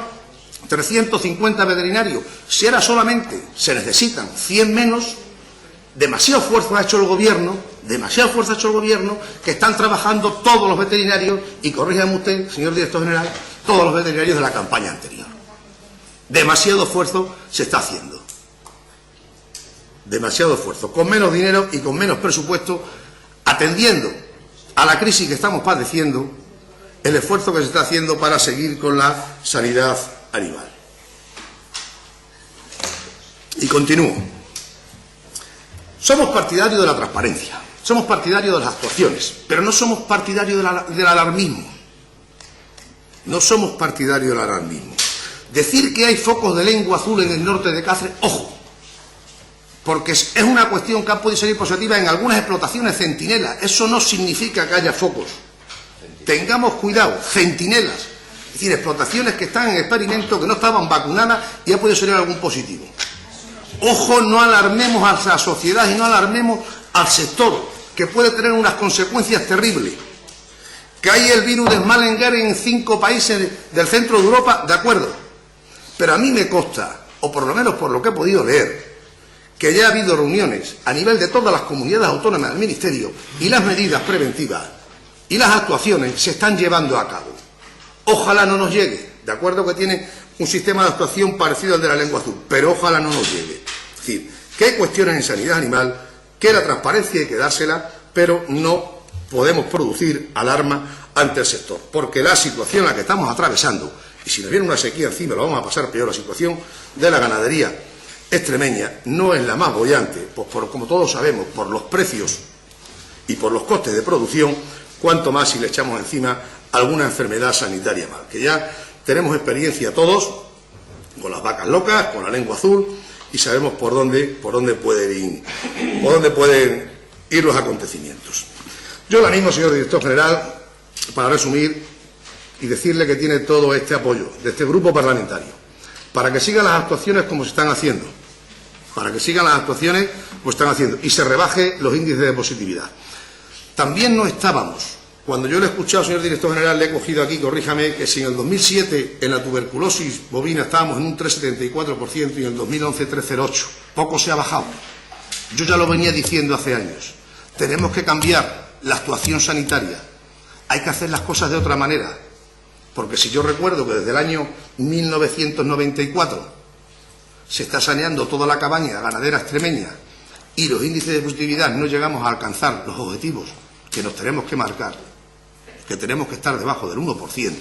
S6: 350 veterinarios. Si ahora solamente se necesitan 100 menos, demasiado esfuerzo ha hecho el Gobierno, que están trabajando todos los veterinarios, y corríjame usted, señor director general, todos los veterinarios de la campaña anterior. Demasiado esfuerzo se está haciendo. Demasiado esfuerzo, con menos dinero y con menos presupuesto, atendiendo a la crisis que estamos padeciendo, el esfuerzo que se está haciendo para seguir con la sanidad animal. Y continúo. Somos partidarios de la transparencia, somos partidarios de las actuaciones, pero no somos partidarios del alarmismo. No somos partidarios del alarmismo. Decir que hay focos de lengua azul en el norte de Cáceres, ojo, porque es una cuestión que ha podido salir positiva en algunas explotaciones centinelas. Eso no significa que haya focos. Tengamos cuidado, centinelas, es decir, explotaciones que están en experimento, que no estaban vacunadas y ha podido salir algún positivo. Ojo, no alarmemos a la sociedad y no alarmemos al sector, que puede tener unas consecuencias terribles. Que hay el virus de Smallenberg en 5 países del centro de Europa, de acuerdo. Pero a mí me consta, o por lo menos por lo que he podido leer, que ya ha habido reuniones a nivel de todas las comunidades autónomas del Ministerio y las medidas preventivas y las actuaciones se están llevando a cabo. Ojalá no nos llegue, de acuerdo que tiene un sistema de actuación parecido al de la lengua azul, pero ojalá no nos llegue. Es decir, que hay cuestiones en sanidad animal que la transparencia hay que dársela, pero no podemos producir alarma ante el sector, porque la situación en la que estamos atravesando, y si nos viene una sequía encima lo vamos a pasar peor, la situación de la ganadería extremeña no es la más boyante, pues como todos sabemos, por los precios y por los costes de producción, cuanto más si le echamos encima alguna enfermedad sanitaria mal, que ya tenemos experiencia todos con las vacas locas, con la lengua azul, y sabemos por dónde pueden ir los acontecimientos. Yo le animo, señor director general, para resumir y decirle que tiene todo este apoyo de este grupo parlamentario, para que sigan las actuaciones como se están haciendo, y se rebaje los índices de positividad. También no estábamos, cuando yo le he escuchado, señor director general, le he cogido aquí, corríjame, que si en el 2007 en la tuberculosis bovina estábamos en un 3,74% y en el 2011 3,08%, poco se ha bajado. Yo ya lo venía diciendo hace años. Tenemos que cambiar la actuación sanitaria. Hay que hacer las cosas de otra manera. Porque si yo recuerdo que desde el año 1994 se está saneando toda la cabaña ganadera extremeña y los índices de positividad no llegamos a alcanzar los objetivos que nos tenemos que marcar, que tenemos que estar debajo del 1%,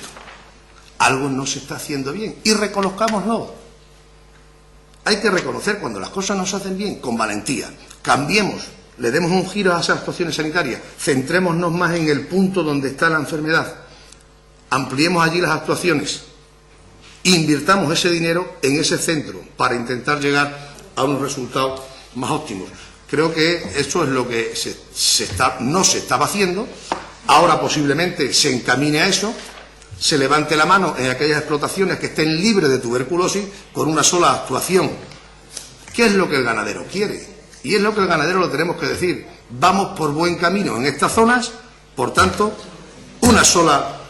S6: algo no se está haciendo bien. Y reconozcámoslo. Hay que reconocer cuando las cosas no se hacen bien, con valentía. Cambiemos, le demos un giro a esas actuaciones sanitarias, centrémonos más en el punto donde está la enfermedad, ampliemos allí las actuaciones, invirtamos ese dinero en ese centro para intentar llegar a unos resultados más óptimos. Creo que eso es lo que no se estaba haciendo. Ahora posiblemente se encamine a eso, se levante la mano en aquellas explotaciones que estén libres de tuberculosis con una sola actuación. ¿Qué es lo que el ganadero quiere? Y es lo que el ganadero lo tenemos que decir. Vamos por buen camino en estas zonas, por tanto, una sola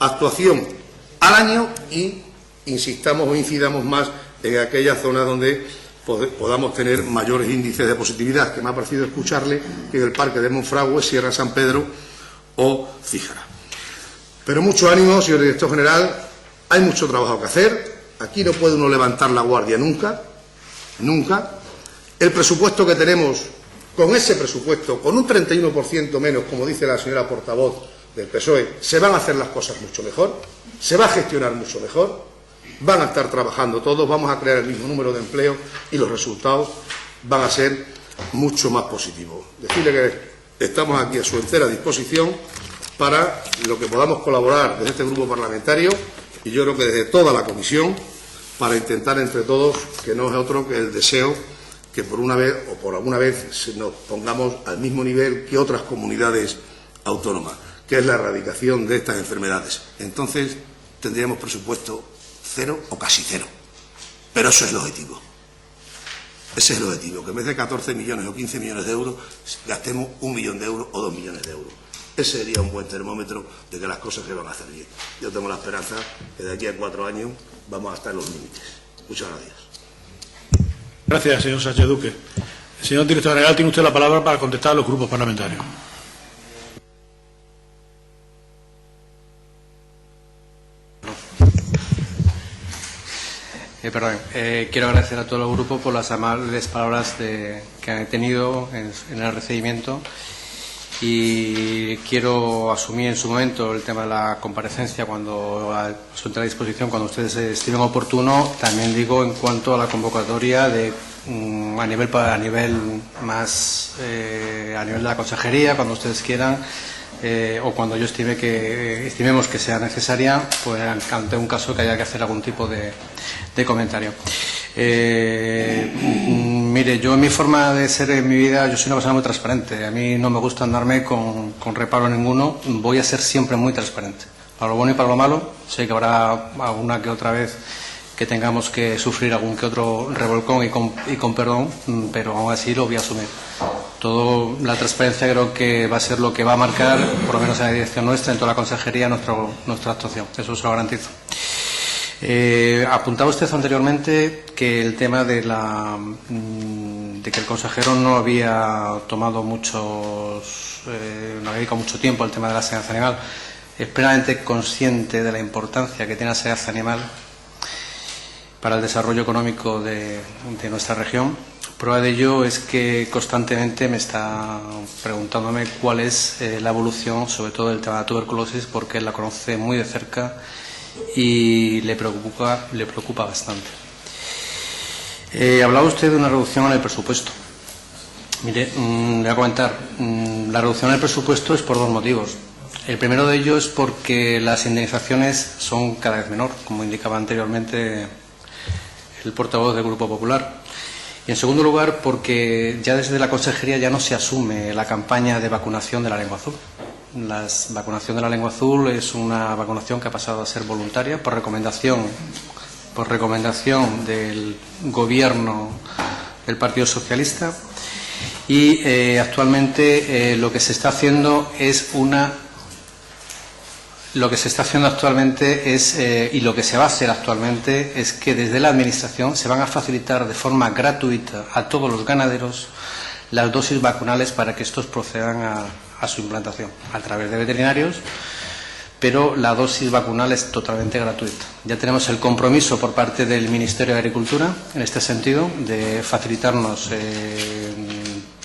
S6: actuación al año y insistamos o incidamos más en aquellas zonas donde podamos tener mayores índices de positividad, que me ha parecido escucharle que en el Parque de Monfragüe, Sierra San Pedro o Cíjara. Pero mucho ánimo, señor director general, hay mucho trabajo que hacer, aquí no puede uno levantar la guardia nunca, nunca. El presupuesto que tenemos, con ese presupuesto, con un 31% menos, como dice la señora portavoz del PSOE, se van a hacer las cosas mucho mejor, se va a gestionar mucho mejor, van a estar trabajando todos, vamos a crear el mismo número de empleo y los resultados van a ser mucho más positivos. Decirle que estamos aquí a su entera disposición para lo que podamos colaborar desde este grupo parlamentario y yo creo que desde toda la comisión para intentar entre todos, que no es otro que el deseo que por una vez o por alguna vez nos pongamos al mismo nivel que otras comunidades autónomas, que es la erradicación de estas enfermedades. Entonces tendríamos presupuesto cero o casi cero. Pero eso es el objetivo. Ese es el objetivo, que en vez de 14 millones o 15 millones de euros, gastemos 1 millón de euros o 2 millones de euros. Ese sería un buen termómetro de que las cosas se van a hacer bien. Yo tengo la esperanza que de aquí a 4 años vamos a estar en los límites. Muchas gracias.
S1: Gracias, señor Sánchez Duque. Señor director general, tiene usted la palabra para contestar a los grupos parlamentarios.
S4: Quiero agradecer a todo el grupo por las amables palabras que han tenido en el recibimiento y quiero asumir en su momento el tema de la comparecencia cuando a su entera disposición, cuando ustedes estimen oportuno. También digo en cuanto a la convocatoria a nivel de la consejería, cuando ustedes quieran. O cuando yo estimemos que sea necesaria, pues ante un caso que haya que hacer algún tipo de comentario. Mire, Mire, yo en mi forma de ser en mi vida, yo soy una persona muy transparente. A mí no me gusta andarme con reparo ninguno. Voy a ser siempre muy transparente. Para lo bueno y para lo malo. Sé que habrá alguna que otra vez que tengamos que sufrir algún que otro revolcón y con perdón, pero aún así lo voy a asumir. Todo la transparencia creo que va a ser lo que va a marcar, por lo menos en la dirección nuestra, en toda la consejería, nuestra actuación. Eso se lo garantizo. Apuntaba usted anteriormente que el tema de que el consejero no había tomado no había dedicado mucho tiempo al tema de la sanidad animal. Es plenamente consciente de la importancia que tiene la sanidad animal para el desarrollo económico de nuestra región. Prueba de ello es que constantemente me está preguntándome cuál es la evolución, sobre todo del tema de la tuberculosis, porque él la conoce muy de cerca y le preocupa bastante. Hablaba usted de una reducción en el presupuesto. Mire, le voy a comentar, la reducción en el presupuesto es por dos motivos. El primero de ellos es porque las indemnizaciones son cada vez menor, como indicaba anteriormente el portavoz del Grupo Popular. Y en segundo lugar, porque ya desde la consejería ya no se asume la campaña de vacunación de la lengua azul. La vacunación de la lengua azul es una vacunación que ha pasado a ser voluntaria por recomendación del Gobierno del Partido Socialista, y actualmente lo que se está haciendo actualmente es y lo que se va a hacer actualmente es que desde la Administración se van a facilitar de forma gratuita a todos los ganaderos las dosis vacunales para que estos procedan a su implantación a través de veterinarios, pero la dosis vacunal es totalmente gratuita. Ya tenemos el compromiso por parte del Ministerio de Agricultura en este sentido de facilitarnos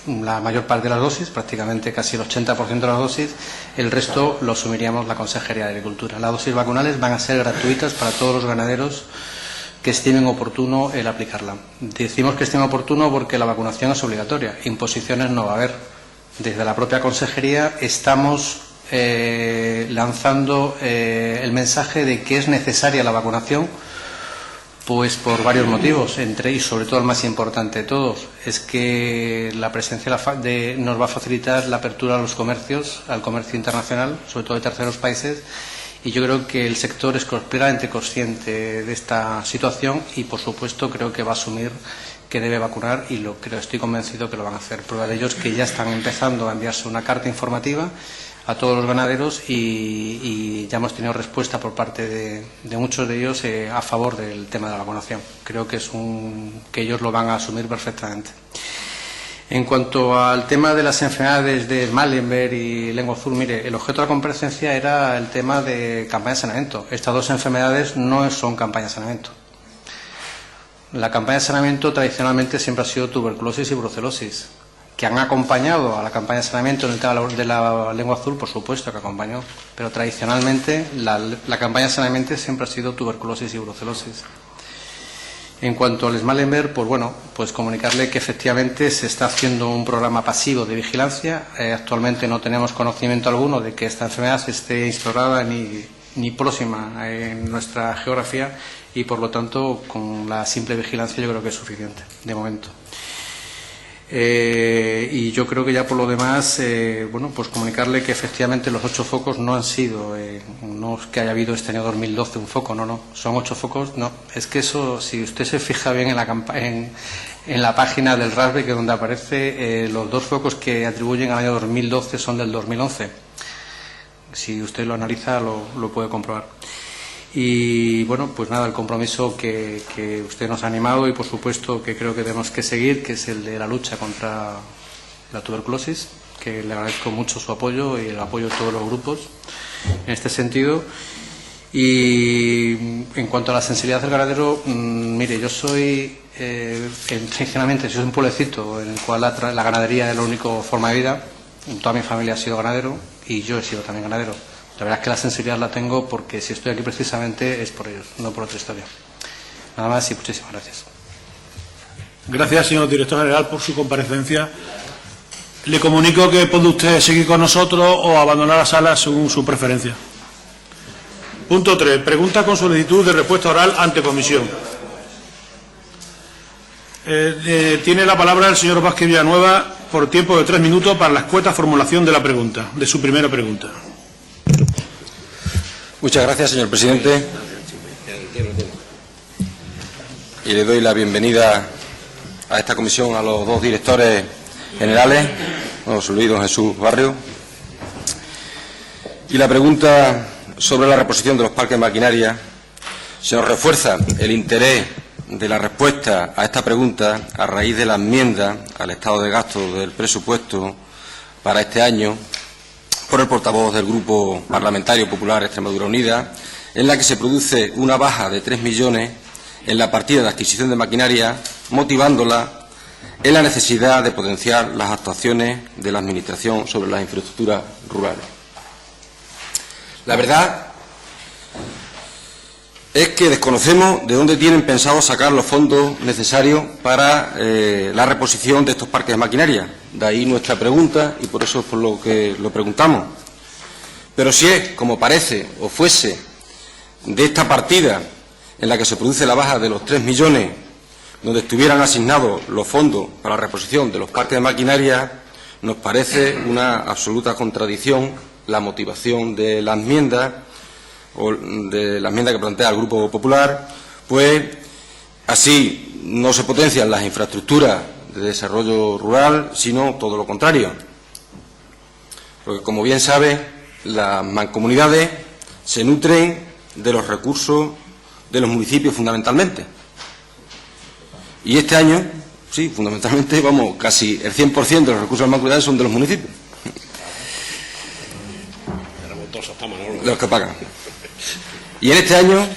S4: la mayor parte de las dosis, prácticamente casi el 80% de las dosis. El resto lo asumiríamos la Consejería de Agricultura. Las dosis vacunales van a ser gratuitas para todos los ganaderos que estimen oportuno el aplicarla. Decimos que estimen oportuno porque la vacunación es obligatoria, imposiciones no va a haber. Desde la propia Consejería estamos lanzando el mensaje de que es necesaria la vacunación, pues por varios motivos, entre y sobre todo el más importante de todos, es que la presencia nos va a facilitar la apertura a los comercios, al comercio internacional, sobre todo de terceros países, y yo creo que el sector es plenamente consciente de esta situación y, por supuesto, creo que va a asumir que debe vacunar y estoy convencido que lo van a hacer. Prueba de ello es que ya están empezando a enviarse una carta informativa a todos los ganaderos y ya hemos tenido respuesta por parte de muchos de ellos a favor del tema de la vacunación. Creo que que ellos lo van a asumir perfectamente. En cuanto al tema de las enfermedades de Malenberg y lengua azul, mire, el objeto de la comparecencia era el tema de campaña de saneamiento. Estas dos enfermedades no son campaña de saneamiento. La campaña de saneamiento tradicionalmente siempre ha sido tuberculosis y brucelosis, que han acompañado a la campaña de saneamiento en el tema de la lengua azul, por supuesto que acompañó, pero tradicionalmente la campaña de saneamiento siempre ha sido tuberculosis y brucelosis. En cuanto al Malenberg, pues comunicarle que efectivamente se está haciendo un programa pasivo de vigilancia. Actualmente no tenemos conocimiento alguno de que esta enfermedad esté instaurada ni próxima en nuestra geografía y, por lo tanto, con la simple vigilancia yo creo que es suficiente, de momento. Y yo creo que ya por lo demás, pues comunicarle que efectivamente los 8 focos no han sido, no es que haya habido este año 2012 un foco, no, son 8 focos, no, es que eso, si usted se fija bien en la página del RASBE, que es donde aparece, los 2 focos que atribuyen al año 2012 son del 2011. Si usted lo analiza lo puede comprobar. Y pues nada, el compromiso que usted nos ha animado y por supuesto que creo que tenemos que seguir, que es el de la lucha contra la tuberculosis, que le agradezco mucho su apoyo y el apoyo de todos los grupos en este sentido. Y en cuanto a la sensibilidad del ganadero, mire, yo soy, sinceramente, soy un pueblecito en el cual la ganadería es la única forma de vida. Toda mi familia ha sido ganadero y yo he sido también ganadero. La verdad es que la sensibilidad la tengo porque si estoy aquí precisamente es por ellos, no por otra historia. Nada más y muchísimas gracias.
S1: Gracias, señor director general, por su comparecencia. Le comunico que puede usted seguir con nosotros o abandonar la sala según su preferencia. Punto 3. Pregunta con solicitud de respuesta oral ante comisión. Tiene la palabra el señor Vázquez Villanueva por tiempo de 3 minutos para la escueta formulación de la pregunta, de su primera pregunta.
S7: Muchas gracias, señor presidente. Y le doy la bienvenida a esta comisión a los dos directores generales, don José Luis y don Jesús Barrio. Y la pregunta sobre la reposición de los parques de maquinaria se nos refuerza el interés de la respuesta a esta pregunta a raíz de la enmienda al estado de gasto del presupuesto para este año por el portavoz del Grupo Parlamentario Popular Extremadura Unida, en la que se produce una baja de 3 millones en la partida de adquisición de maquinaria, motivándola en la necesidad de potenciar las actuaciones de la Administración sobre las infraestructuras rurales. La verdad es que desconocemos de dónde tienen pensado sacar los fondos necesarios para la reposición de estos parques de maquinaria. De ahí nuestra pregunta y por eso es por lo que lo preguntamos. Pero si es, como parece, o fuese, de esta partida en la que se produce la baja de los 3 millones, donde estuvieran asignados los fondos para la reposición de los parques de maquinaria, nos parece una absoluta contradicción la motivación de la enmienda, o de la enmienda que plantea el Grupo Popular, pues así no se potencian las infraestructuras de desarrollo rural, sino todo lo contrario. Porque, como bien sabe, las mancomunidades se nutren de los recursos de los municipios fundamentalmente. Y este año, sí, fundamentalmente, vamos, casi el 100% de los recursos de las mancomunidades son de los municipios. Los que pagan. Y en este año,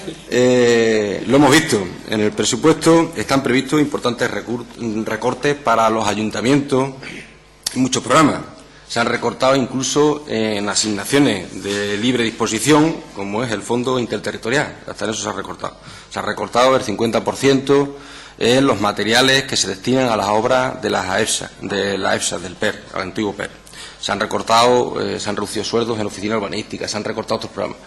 S7: lo hemos visto, en el presupuesto están previstos importantes recortes para los ayuntamientos y muchos programas. Se han recortado incluso en asignaciones de libre disposición, como es el Fondo Interterritorial. Hasta en eso se ha recortado. Se ha recortado el 50% en los materiales que se destinan a las obras de las AEPSA, del PER, al antiguo PER. Se han recortado, se han reducido sueldos en oficinas urbanísticas, se han recortado otros programas.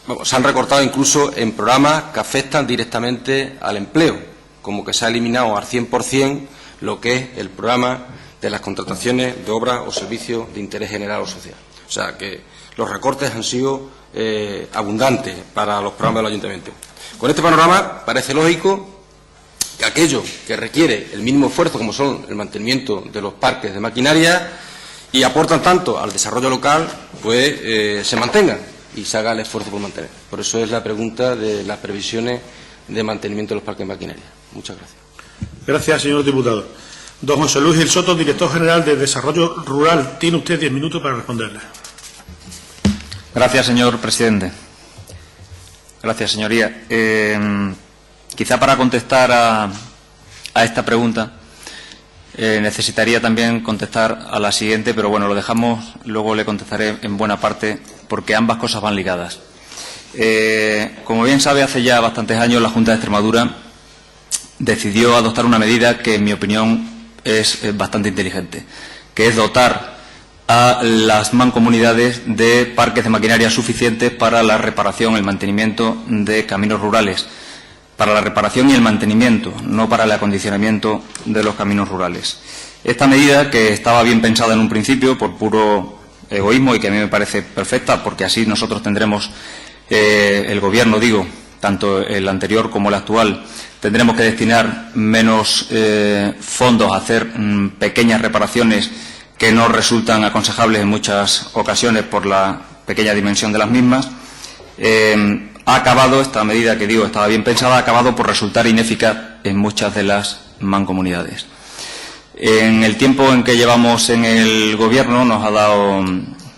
S7: Bueno, se han recortado incluso en programas que afectan directamente al empleo, como que se ha eliminado al 100% lo que es el programa de las contrataciones de obras o servicios de interés general o social. O sea que los recortes han sido abundantes para los programas del ayuntamiento. Con este panorama parece lógico que aquello que requiere el mínimo esfuerzo, como son el mantenimiento de los parques de maquinaria y aportan tanto al desarrollo local, pues se mantengan y se haga el esfuerzo por mantener. Por eso es la pregunta de las previsiones de mantenimiento de los parques de maquinaria. Muchas gracias.
S1: Gracias, señor diputado. Don José Luis Gil Soto, director general de Desarrollo Rural. Tiene usted 10 minutos para responderle.
S8: Gracias, señor presidente. Gracias, señoría. Quizá para contestar a esta pregunta necesitaría también contestar a la siguiente, pero bueno, lo dejamos, luego le contestaré en buena parte, porque ambas cosas van ligadas. Como bien sabe, hace ya bastantes años la Junta de Extremadura decidió adoptar una medida que, en mi opinión, es bastante inteligente, que es dotar a las mancomunidades de parques de maquinaria suficientes para la reparación y el mantenimiento de caminos rurales, para la reparación y el mantenimiento, no para el acondicionamiento de los caminos rurales. Esta medida, que estaba bien pensada en un principio por puro egoísmo y que a mí me parece perfecta, porque así nosotros tendremos, el Gobierno, digo, tanto el anterior como el actual, tendremos que destinar menos fondos a hacer pequeñas reparaciones que no resultan aconsejables en muchas ocasiones por la pequeña dimensión de las mismas. Ha acabado, esta medida que digo estaba bien pensada, ha acabado por resultar ineficaz en muchas de las mancomunidades. En el tiempo en que llevamos en el Gobierno nos ha dado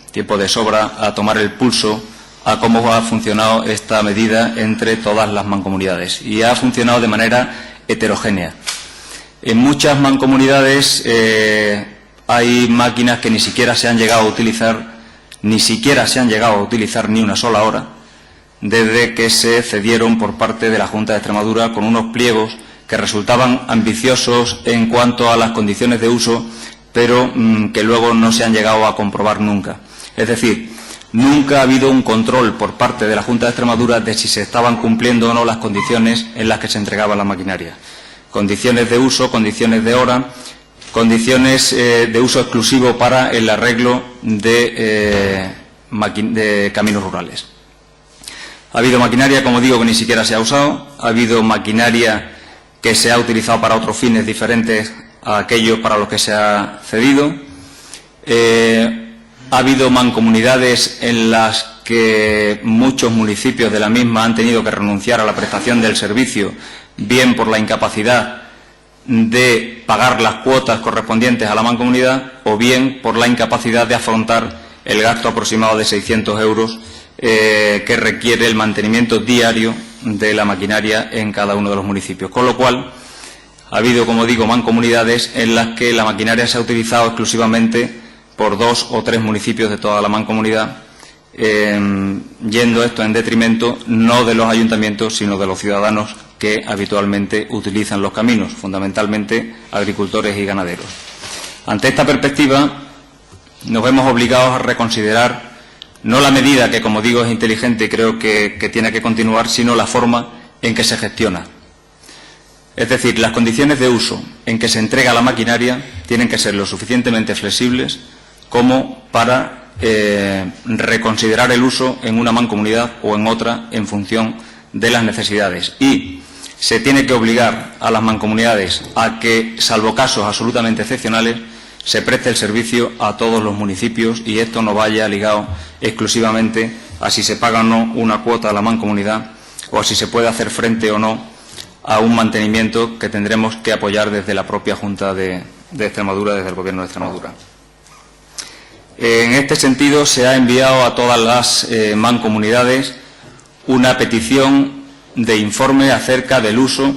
S8: tiempo de sobra a tomar el pulso a cómo ha funcionado esta medida entre todas las mancomunidades, y ha funcionado de manera heterogénea. En muchas mancomunidades hay máquinas que ni siquiera se han llegado a utilizar ni una sola hora desde que se cedieron por parte de la Junta de Extremadura, con unos pliegos que resultaban ambiciosos en cuanto a las condiciones de uso, pero que luego no se han llegado a comprobar nunca. Es decir, nunca ha habido un control por parte de la Junta de Extremadura de si se estaban cumpliendo o no las condiciones en las que se entregaba la maquinaria. condiciones de uso, condiciones de hora, condiciones de uso exclusivo para el arreglo de caminos rurales. Ha habido maquinaria, como digo, que ni siquiera se ha usado, ha habido maquinaria que se ha utilizado para otros fines diferentes a aquellos para los que se ha cedido. Ha habido mancomunidades en las que muchos municipios de la misma han tenido que renunciar a la prestación del servicio, bien por la incapacidad de pagar las cuotas correspondientes a la mancomunidad o bien por la incapacidad de afrontar el gasto aproximado de 600 euros que requiere el mantenimiento diario de la maquinaria en cada uno de los municipios. Con lo cual, ha habido, como digo, mancomunidades en las que la maquinaria se ha utilizado exclusivamente por 2 o 3 municipios de toda la mancomunidad, yendo esto en detrimento no de los ayuntamientos, sino de los ciudadanos que habitualmente utilizan los caminos, fundamentalmente agricultores y ganaderos. Ante esta perspectiva, nos vemos obligados a reconsiderar no la medida, que como digo es inteligente y creo que tiene que continuar, sino la forma en que se gestiona. Es decir, las condiciones de uso en que se entrega la maquinaria tienen que ser lo suficientemente flexibles como para reconsiderar el uso en una mancomunidad o en otra en función de las necesidades. Y se tiene que obligar a las mancomunidades a que, salvo casos absolutamente excepcionales, se preste el servicio a todos los municipios y esto no vaya ligado exclusivamente a si se paga o no una cuota a la mancomunidad o a si se puede hacer frente o no a un mantenimiento que tendremos que apoyar desde la propia Junta de Extremadura, desde el Gobierno de Extremadura. En este sentido, se ha enviado a todas las mancomunidades una petición de informe acerca del uso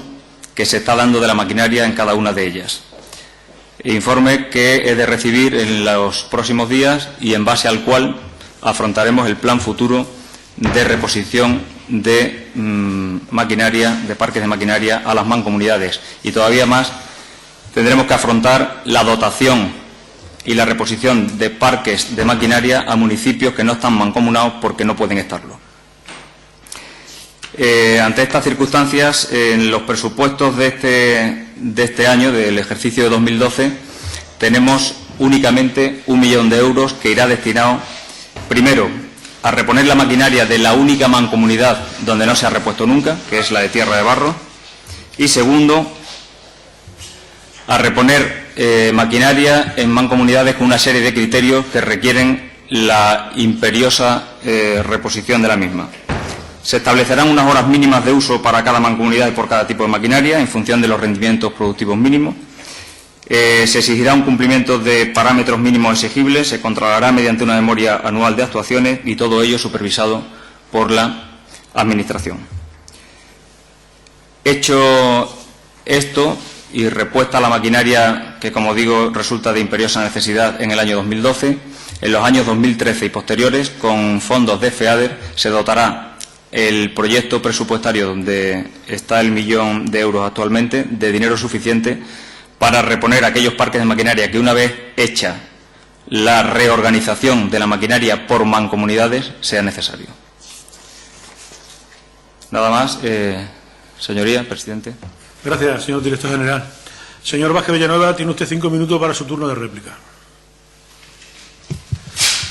S8: que se está dando de la maquinaria en cada una de ellas. Informe que he de recibir en los próximos días y en base al cual afrontaremos el plan futuro de reposición de maquinaria, de parques de maquinaria a las mancomunidades. Y todavía más, tendremos que afrontar la dotación y la reposición de parques de maquinaria a municipios que no están mancomunados porque no pueden estarlo. Ante estas circunstancias, en los presupuestos de este año, del ejercicio de 2012, tenemos únicamente 1 millón de euros que irá destinado, primero, a reponer la maquinaria de la única mancomunidad donde no se ha repuesto nunca, que es la de Tierra de Barro, y segundo, a reponer maquinaria en mancomunidades con una serie de criterios que requieren la imperiosa reposición de la misma. Se establecerán unas horas mínimas de uso para cada mancomunidad y por cada tipo de maquinaria en función de los rendimientos productivos mínimos. Se exigirá un cumplimiento de parámetros mínimos exigibles, se controlará mediante una memoria anual de actuaciones y todo ello supervisado por la Administración. Hecho esto y repuesta la maquinaria que, como digo, resulta de imperiosa necesidad en el año 2012, en los años 2013 y posteriores, con fondos de FEADER, se dotará el proyecto presupuestario donde está el 1 millón de euros actualmente, de dinero suficiente para reponer aquellos parques de maquinaria que, una vez hecha la reorganización de la maquinaria por mancomunidades, sea necesario. Nada más, señoría, presidente.
S1: Gracias, señor director general. Señor Vázquez Villanueva, tiene usted 5 minutos para su turno de réplica.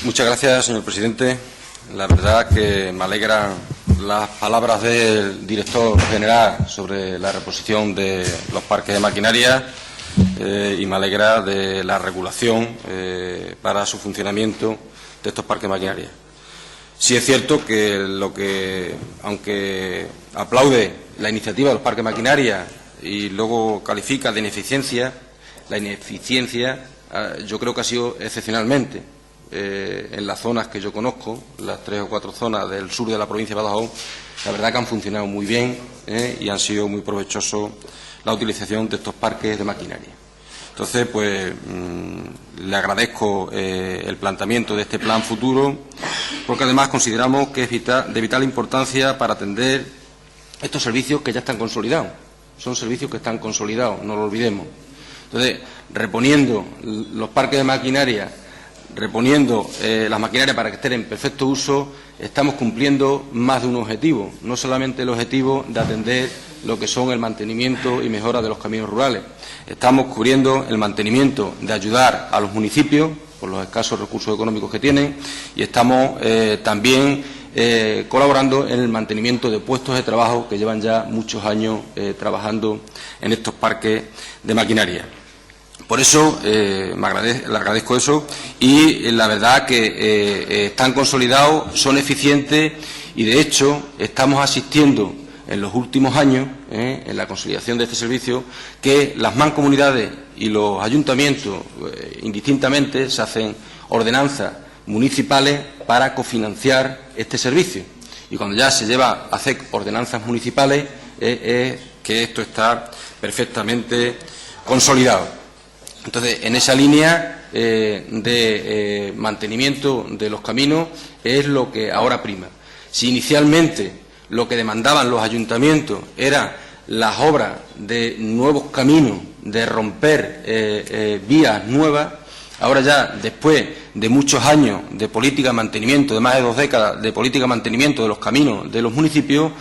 S7: Muchas gracias, señor presidente. La verdad que me alegran las palabras del director general sobre la reposición de los parques de maquinaria y me alegra de la regulación para su funcionamiento de estos parques de maquinaria. Sí es cierto que aunque aplaude la iniciativa de los parques de maquinaria y luego califica de ineficiencia, la ineficiencia yo creo que ha sido excepcionalmente. En las zonas que yo conozco, las 3 o 4 zonas del sur de la provincia de Badajoz, la verdad que han funcionado muy bien y han sido muy provechosos la utilización de estos parques de maquinaria. Entonces, pues, le agradezco el planteamiento de este plan futuro, porque además consideramos que es de vital importancia para atender estos servicios que ya están consolidados. Son servicios que están consolidados, no lo olvidemos. Entonces, reponiendo los parques de maquinaria, reponiendo las maquinarias para que estén en perfecto uso, estamos cumpliendo más de un objetivo, no solamente el objetivo de atender lo que son el mantenimiento y mejora de los caminos rurales. Estamos cubriendo el mantenimiento de ayudar a los municipios por los escasos recursos económicos que tienen y estamos también colaborando en el mantenimiento de puestos de trabajo que llevan ya muchos años trabajando en estos parques de maquinaria. Por eso le agradezco eso y la verdad que están consolidados, son eficientes y de hecho estamos asistiendo en los últimos años, en la consolidación de este servicio, que las mancomunidades y los ayuntamientos indistintamente se hacen ordenanzas municipales para cofinanciar este servicio. Y cuando ya se lleva a hacer ordenanzas municipales, es que esto está perfectamente consolidado. Entonces, en esa línea de mantenimiento de los caminos es lo que ahora prima. Si inicialmente lo que demandaban los ayuntamientos era las obras de nuevos caminos, de romper vías nuevas, ahora ya, después de muchos años de política de mantenimiento, de más de 2 décadas de política de mantenimiento de los caminos de los municipios,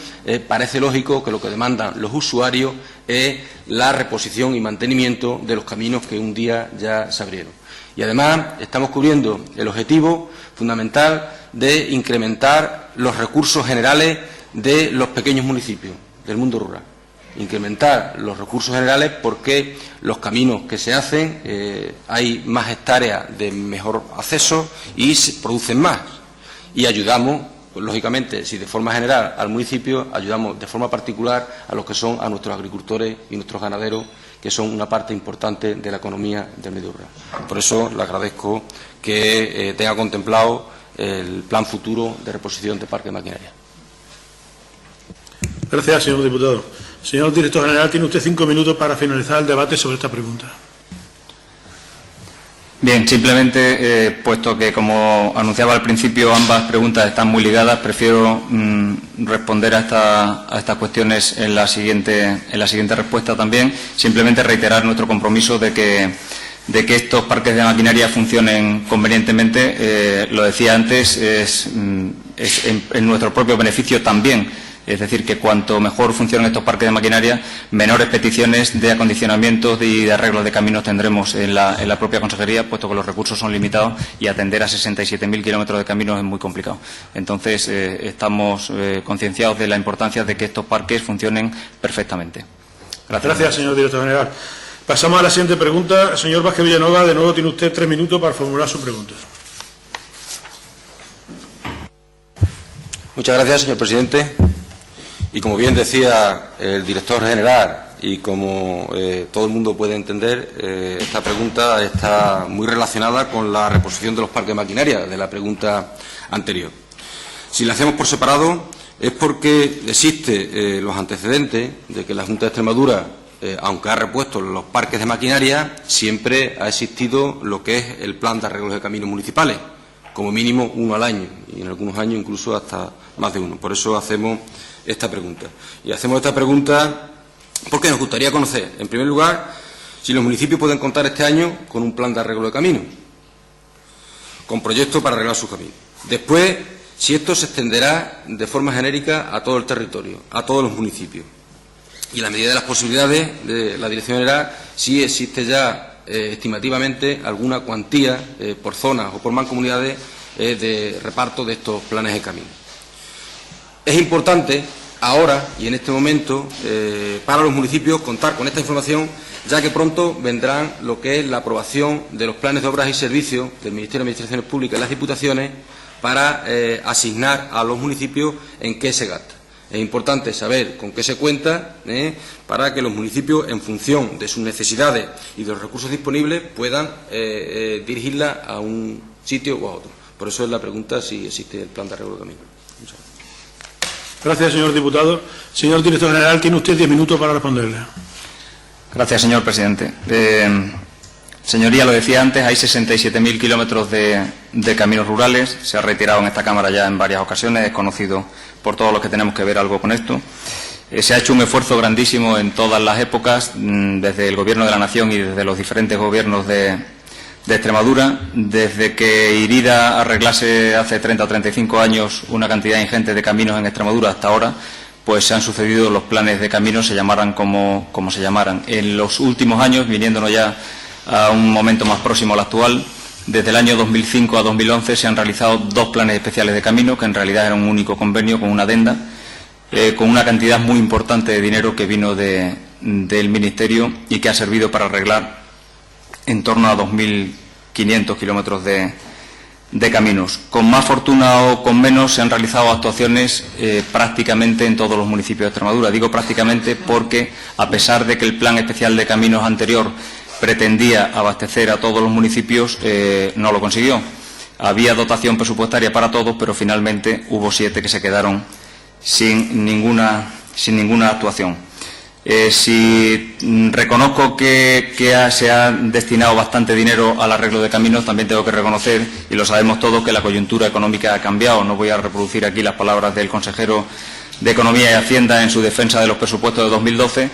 S7: parece lógico que lo que demandan los usuarios es la reposición y mantenimiento de los caminos que un día ya se abrieron. Y además estamos cubriendo el objetivo fundamental de incrementar los recursos generales de los pequeños municipios del mundo rural. Incrementar los recursos generales porque los caminos que se hacen hay más hectáreas de mejor acceso y se producen más. Y ayudamos, pues, lógicamente, si de forma general al municipio, ayudamos de forma particular a los que son a nuestros agricultores y nuestros ganaderos, que son una parte importante de la economía del medio rural. Por eso le agradezco que tenga contemplado el plan futuro de reposición de parques de maquinaria.
S1: Gracias, señor diputado. Señor director general, tiene usted 5 minutos para finalizar el debate sobre esta pregunta.
S8: Bien, simplemente, puesto que, como anunciaba al principio, ambas preguntas están muy ligadas, prefiero responder a estas cuestiones en la siguiente respuesta también. Simplemente reiterar nuestro compromiso de que estos parques de maquinaria funcionen convenientemente. Lo decía antes, es en nuestro propio beneficio también. Es decir, que cuanto mejor funcionen estos parques de maquinaria, menores peticiones de acondicionamientos y de arreglos de caminos tendremos en la propia consejería, puesto que los recursos son limitados y atender a 67.000 kilómetros de caminos es muy complicado. Entonces, estamos concienciados de la importancia de que estos parques funcionen perfectamente.
S1: Gracias, señor director general. Pasamos a la siguiente pregunta. Señor Vázquez Villanueva, de nuevo tiene usted 3 minutos para formular su pregunta.
S7: Muchas gracias, señor presidente. Y como bien decía el director general y como todo el mundo puede entender, esta pregunta está muy relacionada con la reposición de los parques de maquinaria de la pregunta anterior. Si la hacemos por separado es porque existe los antecedentes de que la Junta de Extremadura, aunque ha repuesto los parques de maquinaria, siempre ha existido lo que es el plan de arreglos de caminos municipales, como mínimo 1 al año y en algunos años incluso hasta más de 1. Por eso hacemos esta pregunta. Y hacemos esta pregunta porque nos gustaría conocer, en primer lugar, si los municipios pueden contar este año con un plan de arreglo de caminos, con proyectos para arreglar sus caminos. Después, si esto se extenderá de forma genérica a todo el territorio, a todos los municipios. Y en la medida de las posibilidades de la Dirección General, si existe ya estimativamente alguna cuantía por zonas o por mancomunidades de reparto de estos planes de caminos. Es importante ahora y en este momento para los municipios contar con esta información, ya que pronto vendrán lo que es la aprobación de los planes de obras y servicios del Ministerio de Administraciones Públicas y las Diputaciones para asignar a los municipios en qué se gasta. Es importante saber con qué se cuenta para que los municipios, en función de sus necesidades y de los recursos disponibles, puedan dirigirla a un sitio o a otro. Por eso es la pregunta si existe el plan de arreglo de caminos.
S1: Gracias, señor diputado. Señor director general, tiene usted 10 minutos para responderle.
S8: Gracias, señor presidente. Señoría, lo decía antes, hay 67.000 kilómetros de caminos rurales. Se ha retirado en esta Cámara ya en varias ocasiones, es conocido por todos los que tenemos que ver algo con esto. Se ha hecho un esfuerzo grandísimo en todas las épocas, desde el Gobierno de la Nación y desde los diferentes gobiernos de de Extremadura. Desde que Irida arreglase hace 30 o 35 años una cantidad ingente de caminos en Extremadura hasta ahora, pues se han sucedido los planes de caminos, se llamaran como se llamaran. En los últimos años, viniéndonos ya a un momento más próximo al actual, desde el año 2005 a 2011 se han realizado 2 planes especiales de caminos, que en realidad era un único convenio con una adenda, con una cantidad muy importante de dinero que vino del Ministerio y que ha servido para arreglar en torno a 2.500 kilómetros de caminos. Con más fortuna o con menos se han realizado actuaciones prácticamente en todos los municipios de Extremadura. Digo prácticamente porque, a pesar de que el plan especial de caminos anterior pretendía abastecer a todos los municipios, no lo consiguió. Había dotación presupuestaria para todos, pero finalmente hubo 7 que se quedaron sin ninguna actuación. Si reconozco que se ha destinado bastante dinero al arreglo de caminos, también tengo que reconocer, y lo sabemos todos, que la coyuntura económica ha cambiado. No voy a reproducir aquí las palabras del consejero de Economía y Hacienda en su defensa de los presupuestos de 2012,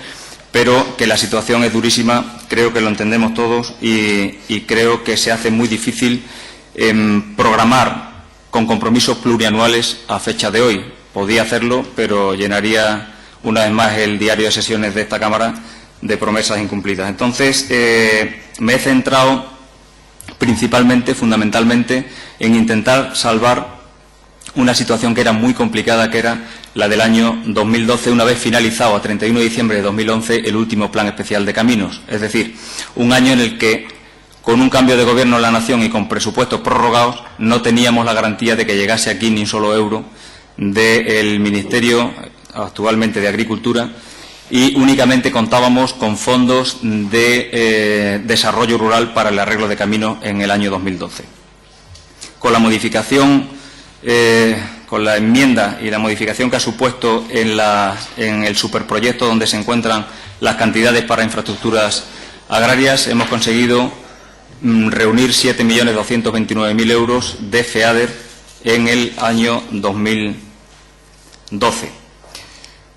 S8: pero que la situación es durísima, creo que lo entendemos todos y creo que se hace muy difícil programar con compromisos plurianuales a fecha de hoy. Podía hacerlo, pero llenaría una vez más el diario de sesiones de esta Cámara de promesas incumplidas. Entonces, me he centrado principalmente, fundamentalmente, en intentar salvar una situación que era muy complicada, que era la del año 2012, una vez finalizado a 31 de diciembre de 2011 el último plan especial de caminos. Es decir, un año en el que, con un cambio de gobierno en la nación y con presupuestos prorrogados, no teníamos la garantía de que llegase aquí ni un solo euro del Ministerio actualmente de Agricultura, y únicamente contábamos con fondos de desarrollo rural para el arreglo de caminos en el año 2012. Con la modificación, con la enmienda y la modificación que ha supuesto en el superproyecto donde se encuentran las cantidades para infraestructuras agrarias, hemos conseguido reunir 7.229.000 euros de FEADER en el año 2012.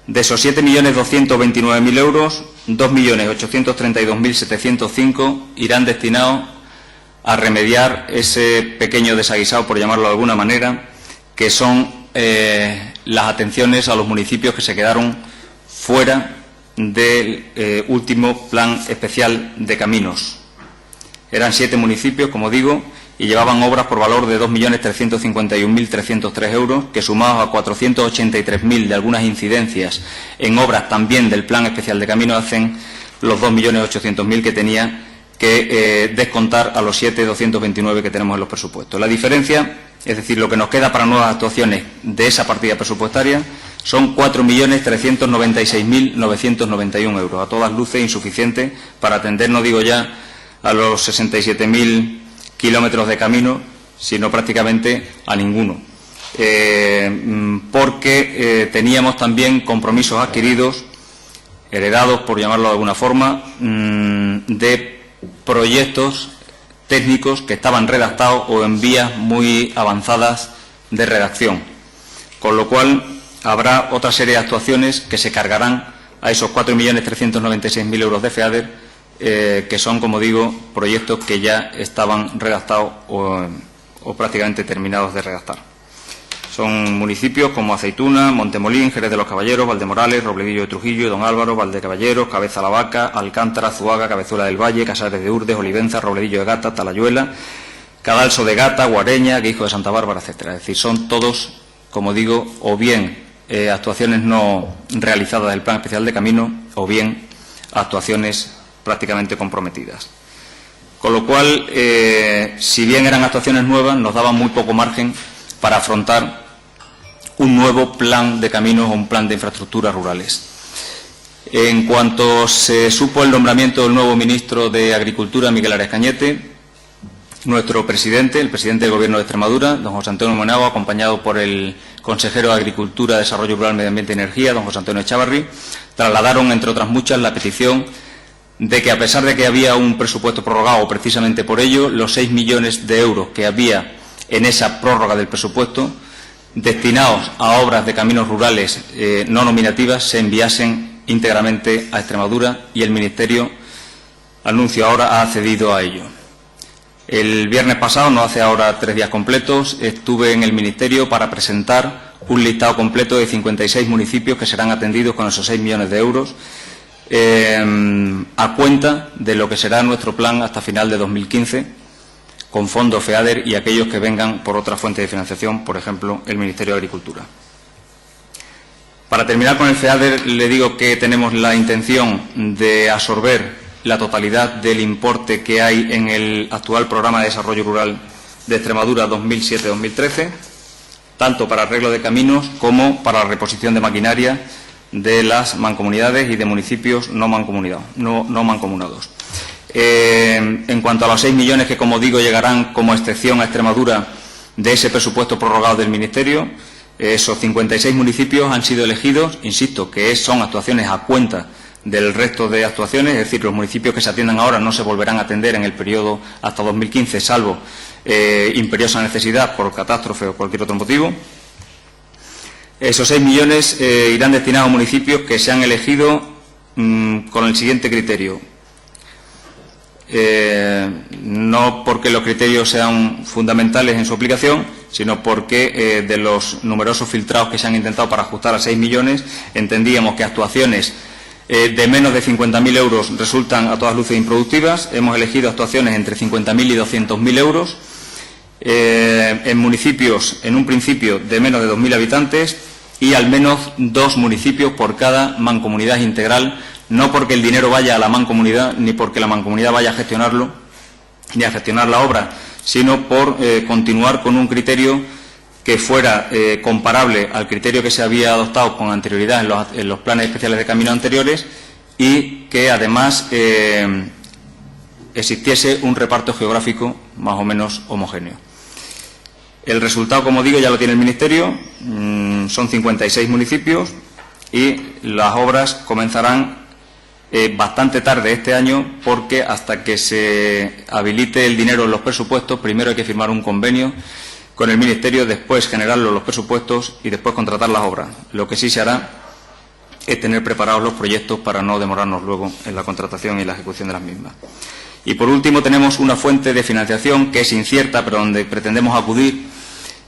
S8: De esos 7.229.000 euros, 2.832.705 irán destinados a remediar ese pequeño desaguisado, por llamarlo de alguna manera, que son las atenciones a los municipios que se quedaron fuera del último plan especial de caminos. Eran 7 municipios, como digo, y llevaban obras por valor de 2.351.303 euros, que sumados a 483.000 de algunas incidencias en obras también del Plan Especial de Caminos, hacen los 2.800.000 que tenía que descontar a los 7.229 que tenemos en los presupuestos. La diferencia, es decir, lo que nos queda para nuevas actuaciones de esa partida presupuestaria, son 4.396.991 euros, a todas luces insuficiente para atender, no digo ya a los 67.000 kilómetros de camino, sino prácticamente a ninguno, porque teníamos también compromisos adquiridos, heredados, por llamarlo de alguna forma, de proyectos técnicos que estaban redactados o en vías muy avanzadas de redacción, con lo cual habrá otra serie de actuaciones que se cargarán a esos 4.396.000 euros de FEADER, que son, como digo, proyectos que ya estaban redactados o prácticamente terminados de redactar. Son municipios como Aceituna, Montemolín, Jerez de los Caballeros, Valdemorales, Robledillo de Trujillo, Don Álvaro, Valdecaballeros, Cabeza la Vaca, Alcántara, Zuaga, Cabezuela del Valle, Casares de Urdes, Olivenza, Robledillo de Gata, Talayuela, Cadalso de Gata, Guareña, Guijo de Santa Bárbara, etcétera. Es decir, son todos, como digo, o bien actuaciones no realizadas del Plan Especial de Camino, o bien actuaciones prácticamente comprometidas. Con lo cual, si bien eran actuaciones nuevas, nos daban muy poco margen para afrontar un nuevo plan de caminos o un plan de infraestructuras rurales. En cuanto se supo el nombramiento del nuevo ministro de Agricultura, Miguel Arias Cañete, nuestro presidente, el presidente del Gobierno de Extremadura, don José Antonio Monagua, acompañado por el consejero de Agricultura, Desarrollo Rural, Medio Ambiente y Energía, don José Antonio Echavarri, trasladaron, entre otras muchas, la petición de que, a pesar de que había un presupuesto prorrogado precisamente por ello, los 6 millones de euros que había en esa prórroga del presupuesto, destinados a obras de caminos rurales no nominativas, se enviasen íntegramente a Extremadura, y el Ministerio, anuncio ahora, ha accedido a ello. El viernes pasado, no hace ahora 3 días completos, estuve en el Ministerio para presentar un listado completo de 56 municipios que serán atendidos con esos 6 millones de euros a cuenta de lo que será nuestro plan hasta final de 2015 con fondos FEADER y aquellos que vengan por otra fuente de financiación, por ejemplo, el Ministerio de Agricultura. Para terminar con el FEADER, le digo que tenemos la intención de absorber la totalidad del importe que hay en el actual Programa de Desarrollo Rural de Extremadura 2007-2013, tanto para arreglo de caminos como para la reposición de maquinaria de las mancomunidades y de municipios no mancomunados. En cuanto a los 6 millones que, como digo, llegarán como excepción a Extremadura de ese presupuesto prorrogado del Ministerio, esos 56 municipios han sido elegidos, insisto, que son actuaciones a cuenta del resto de actuaciones, es decir, los municipios que se atiendan ahora no se volverán a atender en el periodo hasta 2015, salvo imperiosa necesidad por catástrofe o cualquier otro motivo. Esos 6 millones irán destinados a municipios que se han elegido con el siguiente criterio. No porque los criterios sean fundamentales en su aplicación, sino porque de los numerosos filtrados que se han intentado para ajustar a 6 millones, entendíamos que actuaciones de menos de 50.000 euros resultan a todas luces improductivas. Hemos elegido actuaciones entre 50.000 y 200.000 euros en municipios, en un principio, de menos de 2.000 habitantes y al menos 2 municipios por cada mancomunidad integral, no porque el dinero vaya a la mancomunidad ni porque la mancomunidad vaya a gestionarlo ni a gestionar la obra, sino por continuar con un criterio que fuera comparable al criterio que se había adoptado con anterioridad en los planes especiales de caminos anteriores y que además existiese un reparto geográfico más o menos homogéneo. El resultado, como digo, ya lo tiene el Ministerio, son 56 municipios y las obras comenzarán bastante tarde este año porque hasta que se habilite el dinero en los presupuestos, primero hay que firmar un convenio con el Ministerio, después generarlo en los presupuestos y después contratar las obras. Lo que sí se hará es tener preparados los proyectos para no demorarnos luego en la contratación y la ejecución de las mismas. Y por último tenemos una fuente de financiación que es incierta pero donde pretendemos acudir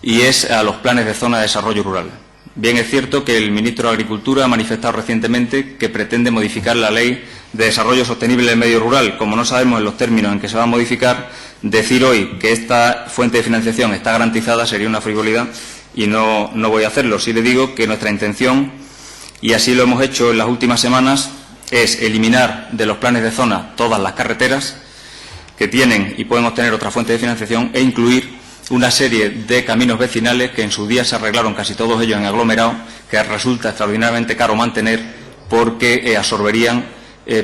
S8: y es a los planes de zona de desarrollo rural. Bien es cierto que el ministro de Agricultura ha manifestado recientemente que pretende modificar la Ley de Desarrollo Sostenible del Medio Rural. Como no sabemos en los términos en que se va a modificar, decir hoy que esta fuente de financiación está garantizada sería una frivolidad y no voy a hacerlo. Sí le digo que nuestra intención, y así lo hemos hecho en las últimas semanas, es eliminar de los planes de zona todas las carreteras que tienen y pueden obtener otra fuente de financiación e incluir una serie de caminos vecinales que en su día se arreglaron casi todos ellos en aglomerado, que resulta extraordinariamente caro mantener porque absorberían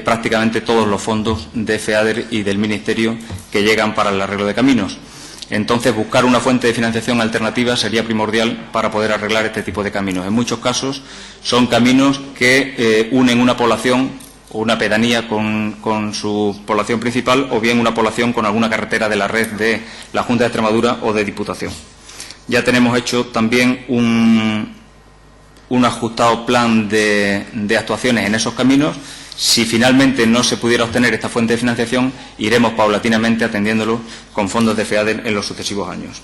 S8: prácticamente todos los fondos de FEADER y del Ministerio que llegan para el arreglo de caminos. Entonces, buscar una fuente de financiación alternativa sería primordial para poder arreglar este tipo de caminos. En muchos casos son caminos que unen una población o una pedanía con su población principal o bien una población con alguna carretera de la red de la Junta de Extremadura o de Diputación. Ya tenemos hecho también un ajustado plan de actuaciones en esos caminos. Si finalmente no se pudiera obtener esta fuente de financiación, iremos paulatinamente atendiéndolo con fondos de FEADER en los sucesivos años.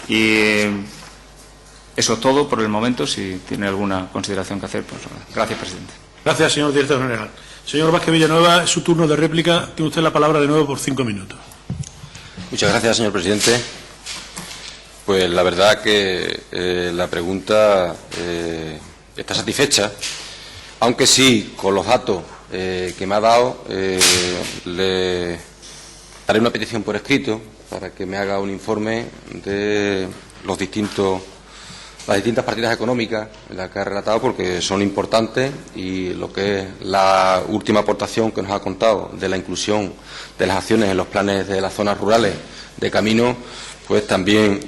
S8: Y eso es todo por el momento. Si tiene alguna consideración que hacer, pues gracias, presidente.
S1: Gracias, señor director general. Señor Vázquez Villanueva, es su turno de réplica. Tiene usted la palabra de nuevo por 5 minutos.
S7: Muchas gracias, señor presidente. Pues la verdad que la pregunta está satisfecha, aunque sí, con los datos que me ha dado, le haré una petición por escrito para que me haga un informe de las distintas partidas económicas en las que ha relatado, porque son importantes, y lo que es la última aportación que nos ha contado de la inclusión de las acciones en los planes de las zonas rurales de camino, pues también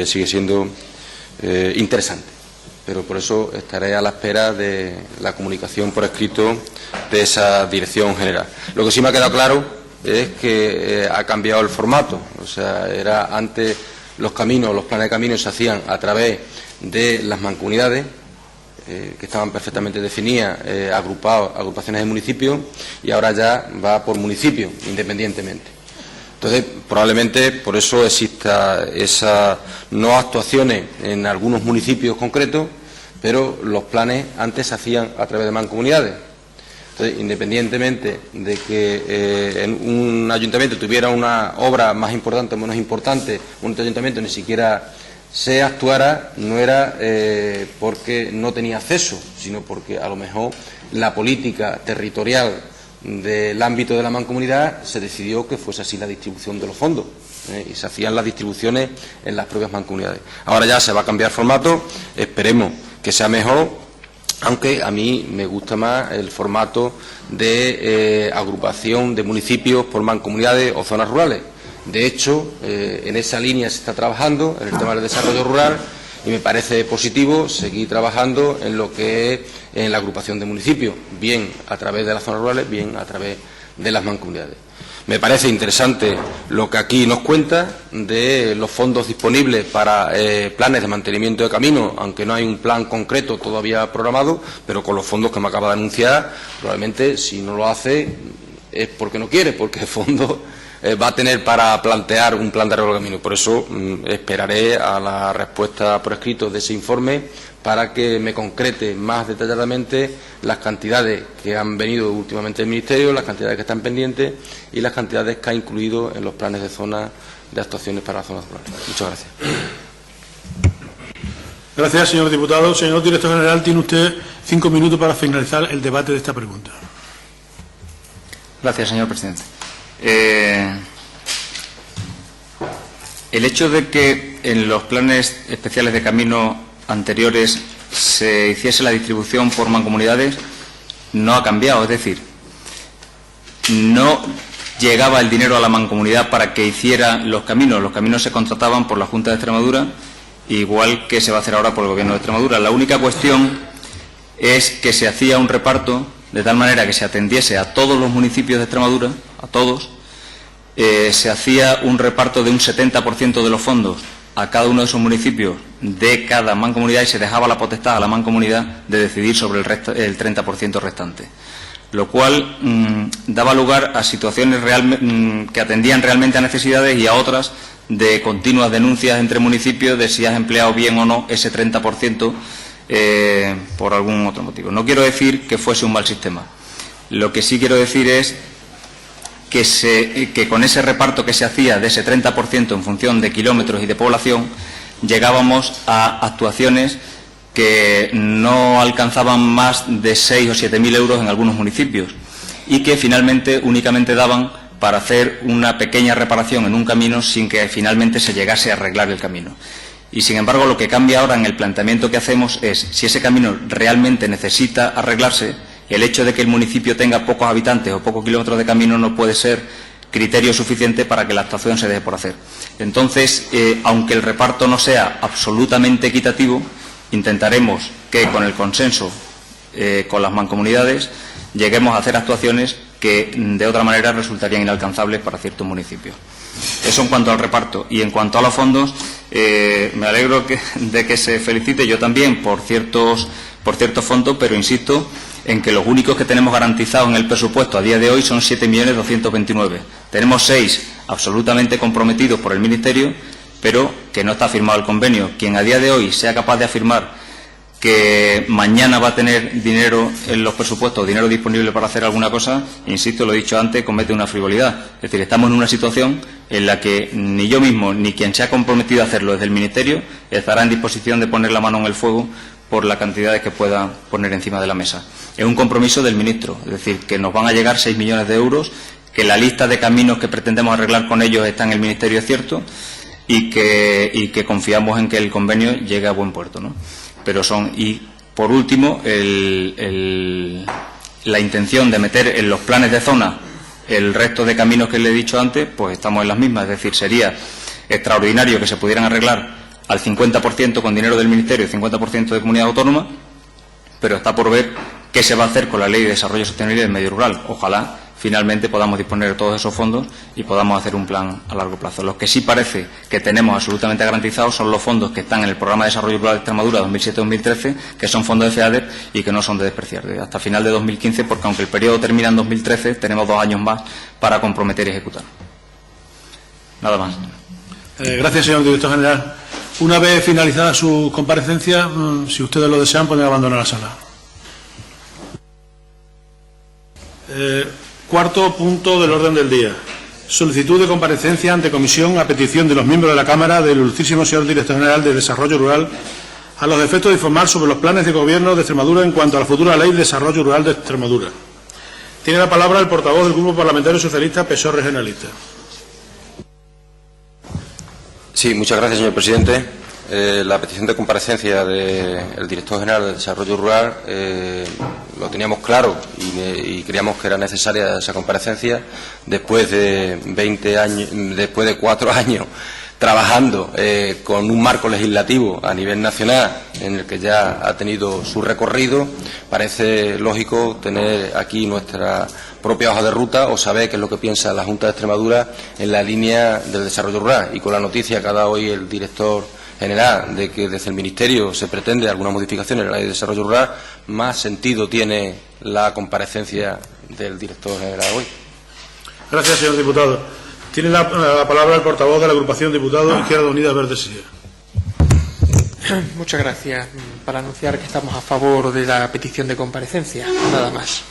S7: sigue siendo interesante. Pero por eso estaré a la espera de la comunicación por escrito de esa dirección general. Lo que sí me ha quedado claro es que ha cambiado el formato. O sea, era antes los caminos, los planes de caminos se hacían a través de las mancomunidades, que estaban perfectamente definidas, agrupaciones de municipios, y ahora ya va por municipio, independientemente. Entonces, probablemente por eso exista esas no actuaciones en algunos municipios concretos, pero los planes antes se hacían a través de mancomunidades. Entonces, independientemente de que en un ayuntamiento tuviera una obra más importante o menos importante, un otro ayuntamiento ni siquiera se actuara, no era porque no tenía acceso, sino porque a lo mejor la política territorial del ámbito de la mancomunidad se decidió que fuese así la distribución de los fondos y se hacían las distribuciones en las propias mancomunidades. Ahora ya se va a cambiar formato, esperemos que sea mejor, aunque a mí me gusta más el formato de agrupación de municipios por mancomunidades o zonas rurales. De hecho, en esa línea se está trabajando, en el tema del desarrollo rural, y me parece positivo seguir trabajando en lo que es en la agrupación de municipios, bien a través de las zonas rurales, bien a través de las mancomunidades. Me parece interesante lo que aquí nos cuenta de los fondos disponibles para planes de mantenimiento de caminos, aunque no hay un plan concreto todavía programado, pero con los fondos que me acaba de anunciar, probablemente si no lo hace es porque no quiere, porque el fondo va a tener para plantear un plan de arreglo de caminos. Por eso esperaré a la respuesta por escrito de ese informe para que me concrete más detalladamente las cantidades que han venido últimamente del Ministerio, las cantidades que están pendientes y las cantidades que ha incluido en los planes de zona de actuaciones para las zonas rurales. Muchas gracias.
S1: Gracias, señor diputado. Señor director general, tiene usted 5 minutos para finalizar el debate de esta pregunta.
S8: Gracias, señor presidente. El hecho de que en los planes especiales de camino anteriores se hiciese la distribución por mancomunidades no ha cambiado, es decir, no llegaba el dinero a la mancomunidad para que hiciera los caminos se contrataban por la Junta de Extremadura, igual que se va a hacer ahora por el Gobierno de Extremadura. La única cuestión es que se hacía un reparto de tal manera que se atendiese a todos los municipios de Extremadura, a todos, se hacía un reparto de un 70% de los fondos a cada uno de esos municipios de cada mancomunidad y se dejaba la potestad a la mancomunidad de decidir sobre el 30% restante, lo cual daba lugar a situaciones que atendían realmente a necesidades y a otras de continuas denuncias entre municipios de si has empleado bien o no ese 30% por algún otro motivo. No quiero decir que fuese un mal sistema. Lo que sí quiero decir es que con ese reparto que se hacía de ese 30% en función de kilómetros y de población, llegábamos a actuaciones que no alcanzaban más de 6 o 7.000 euros en algunos municipios y que finalmente únicamente daban para hacer una pequeña reparación en un camino sin que finalmente se llegase a arreglar el camino. Y sin embargo, lo que cambia ahora en el planteamiento que hacemos es, si ese camino realmente necesita arreglarse, el hecho de que el municipio tenga pocos habitantes o pocos kilómetros de camino no puede ser criterio suficiente para que la actuación se deje por hacer. Entonces, aunque el reparto no sea absolutamente equitativo, intentaremos que con el consenso con las mancomunidades lleguemos a hacer actuaciones que de otra manera resultarían inalcanzables para ciertos municipios. Eso en cuanto al reparto. Y en cuanto a los fondos, me alegro de que se felicite yo también por ciertos fondos, pero insisto en que los únicos que tenemos garantizados en el presupuesto a día de hoy son 7.229.000. Tenemos 6 absolutamente comprometidos por el Ministerio, pero que no está firmado el convenio. Quien a día de hoy sea capaz de afirmar que mañana va a tener dinero en los presupuestos, dinero disponible para hacer alguna cosa, insisto, lo he dicho antes, comete una frivolidad. Es decir, estamos en una situación en la que ni yo mismo ni quien se ha comprometido a hacerlo desde el Ministerio estará en disposición de poner la mano en el fuego por las cantidades que pueda poner encima de la mesa. Es un compromiso del ministro, es decir, que nos van a llegar 6 millones de euros, que la lista de caminos que pretendemos arreglar con ellos está en el Ministerio, es cierto, y que confiamos en que el convenio llegue a buen puerto, ¿no? Y por último, la intención de meter en los planes de zona el resto de caminos que le he dicho antes, pues estamos en las mismas, es decir, sería extraordinario que se pudieran arreglar al 50% con dinero del Ministerio y 50% de comunidad autónoma, pero está por ver qué se va a hacer con la Ley de Desarrollo Sostenible del Medio Rural. Ojalá finalmente podamos disponer de todos esos fondos y podamos hacer un plan a largo plazo. Los que sí parece que tenemos absolutamente garantizados son los fondos que están en el Programa de Desarrollo Rural de Extremadura 2007-2013, que son fondos de FEADER y que no son de despreciar, hasta final de 2015, porque aunque el periodo termina en 2013, tenemos 2 años más para comprometer y ejecutar. Nada más.
S1: Gracias, señor director general. Una vez finalizada su comparecencia, si ustedes lo desean, pueden abandonar la sala. Cuarto punto del orden del día. Solicitud de comparecencia ante comisión a petición de los miembros de la Cámara del ilustrísimo señor Director General de Desarrollo Rural a los efectos de informar sobre los planes de gobierno de Extremadura en cuanto a la futura Ley de Desarrollo Rural de Extremadura. Tiene la palabra el portavoz del Grupo Parlamentario Socialista PSOE Regionalista.
S7: Sí, muchas gracias, señor presidente. La petición de comparecencia del Director General de Desarrollo Rural lo teníamos claro y creíamos que era necesaria esa comparecencia después de 20 años, después de 4 años trabajando con un marco legislativo a nivel nacional en el que ya ha tenido su recorrido. Parece lógico tener aquí nuestra propia hoja de ruta o saber qué es lo que piensa la Junta de Extremadura en la línea del desarrollo rural. Y con la noticia que ha dado hoy el director general de que desde el Ministerio se pretende alguna modificación en la Ley de Desarrollo Rural, más sentido tiene la comparecencia del director general hoy.
S1: Gracias, señor diputado. Tiene la palabra el portavoz de la agrupación Diputados Izquierda Unida Verde Sigue.
S5: Muchas gracias. Para anunciar que estamos a favor de la petición de comparecencia. Nada más.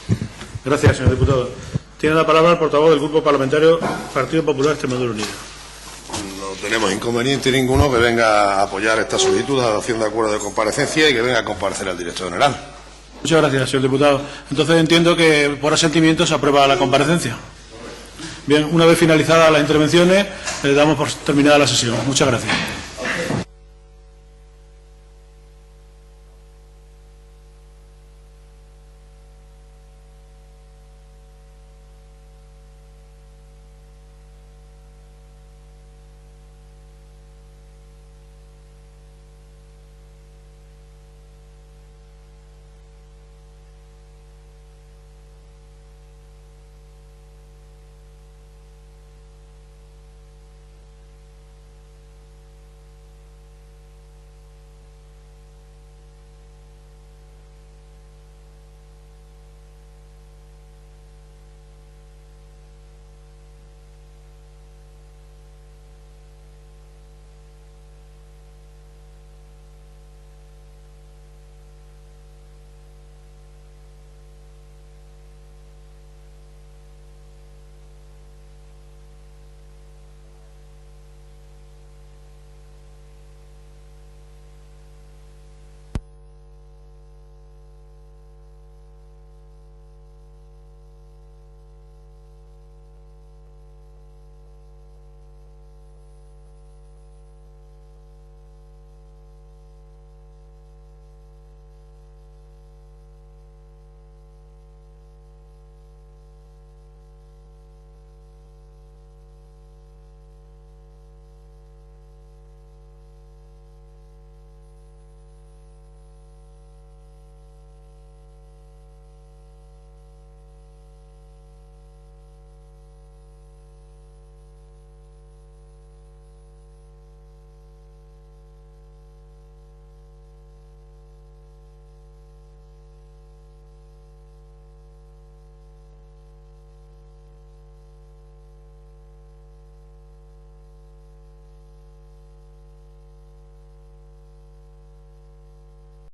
S1: Gracias, señor diputado. Tiene la palabra el portavoz del Grupo Parlamentario Partido Popular Extremadura Unida.
S6: No tenemos inconveniente ninguno que venga a apoyar esta solicitud de adopción de acuerdo de comparecencia y que venga a comparecer al director general.
S1: Muchas gracias, señor diputado. Entonces entiendo que por asentimiento se aprueba la comparecencia. Bien, una vez finalizadas las intervenciones, le damos por terminada la sesión. Muchas gracias.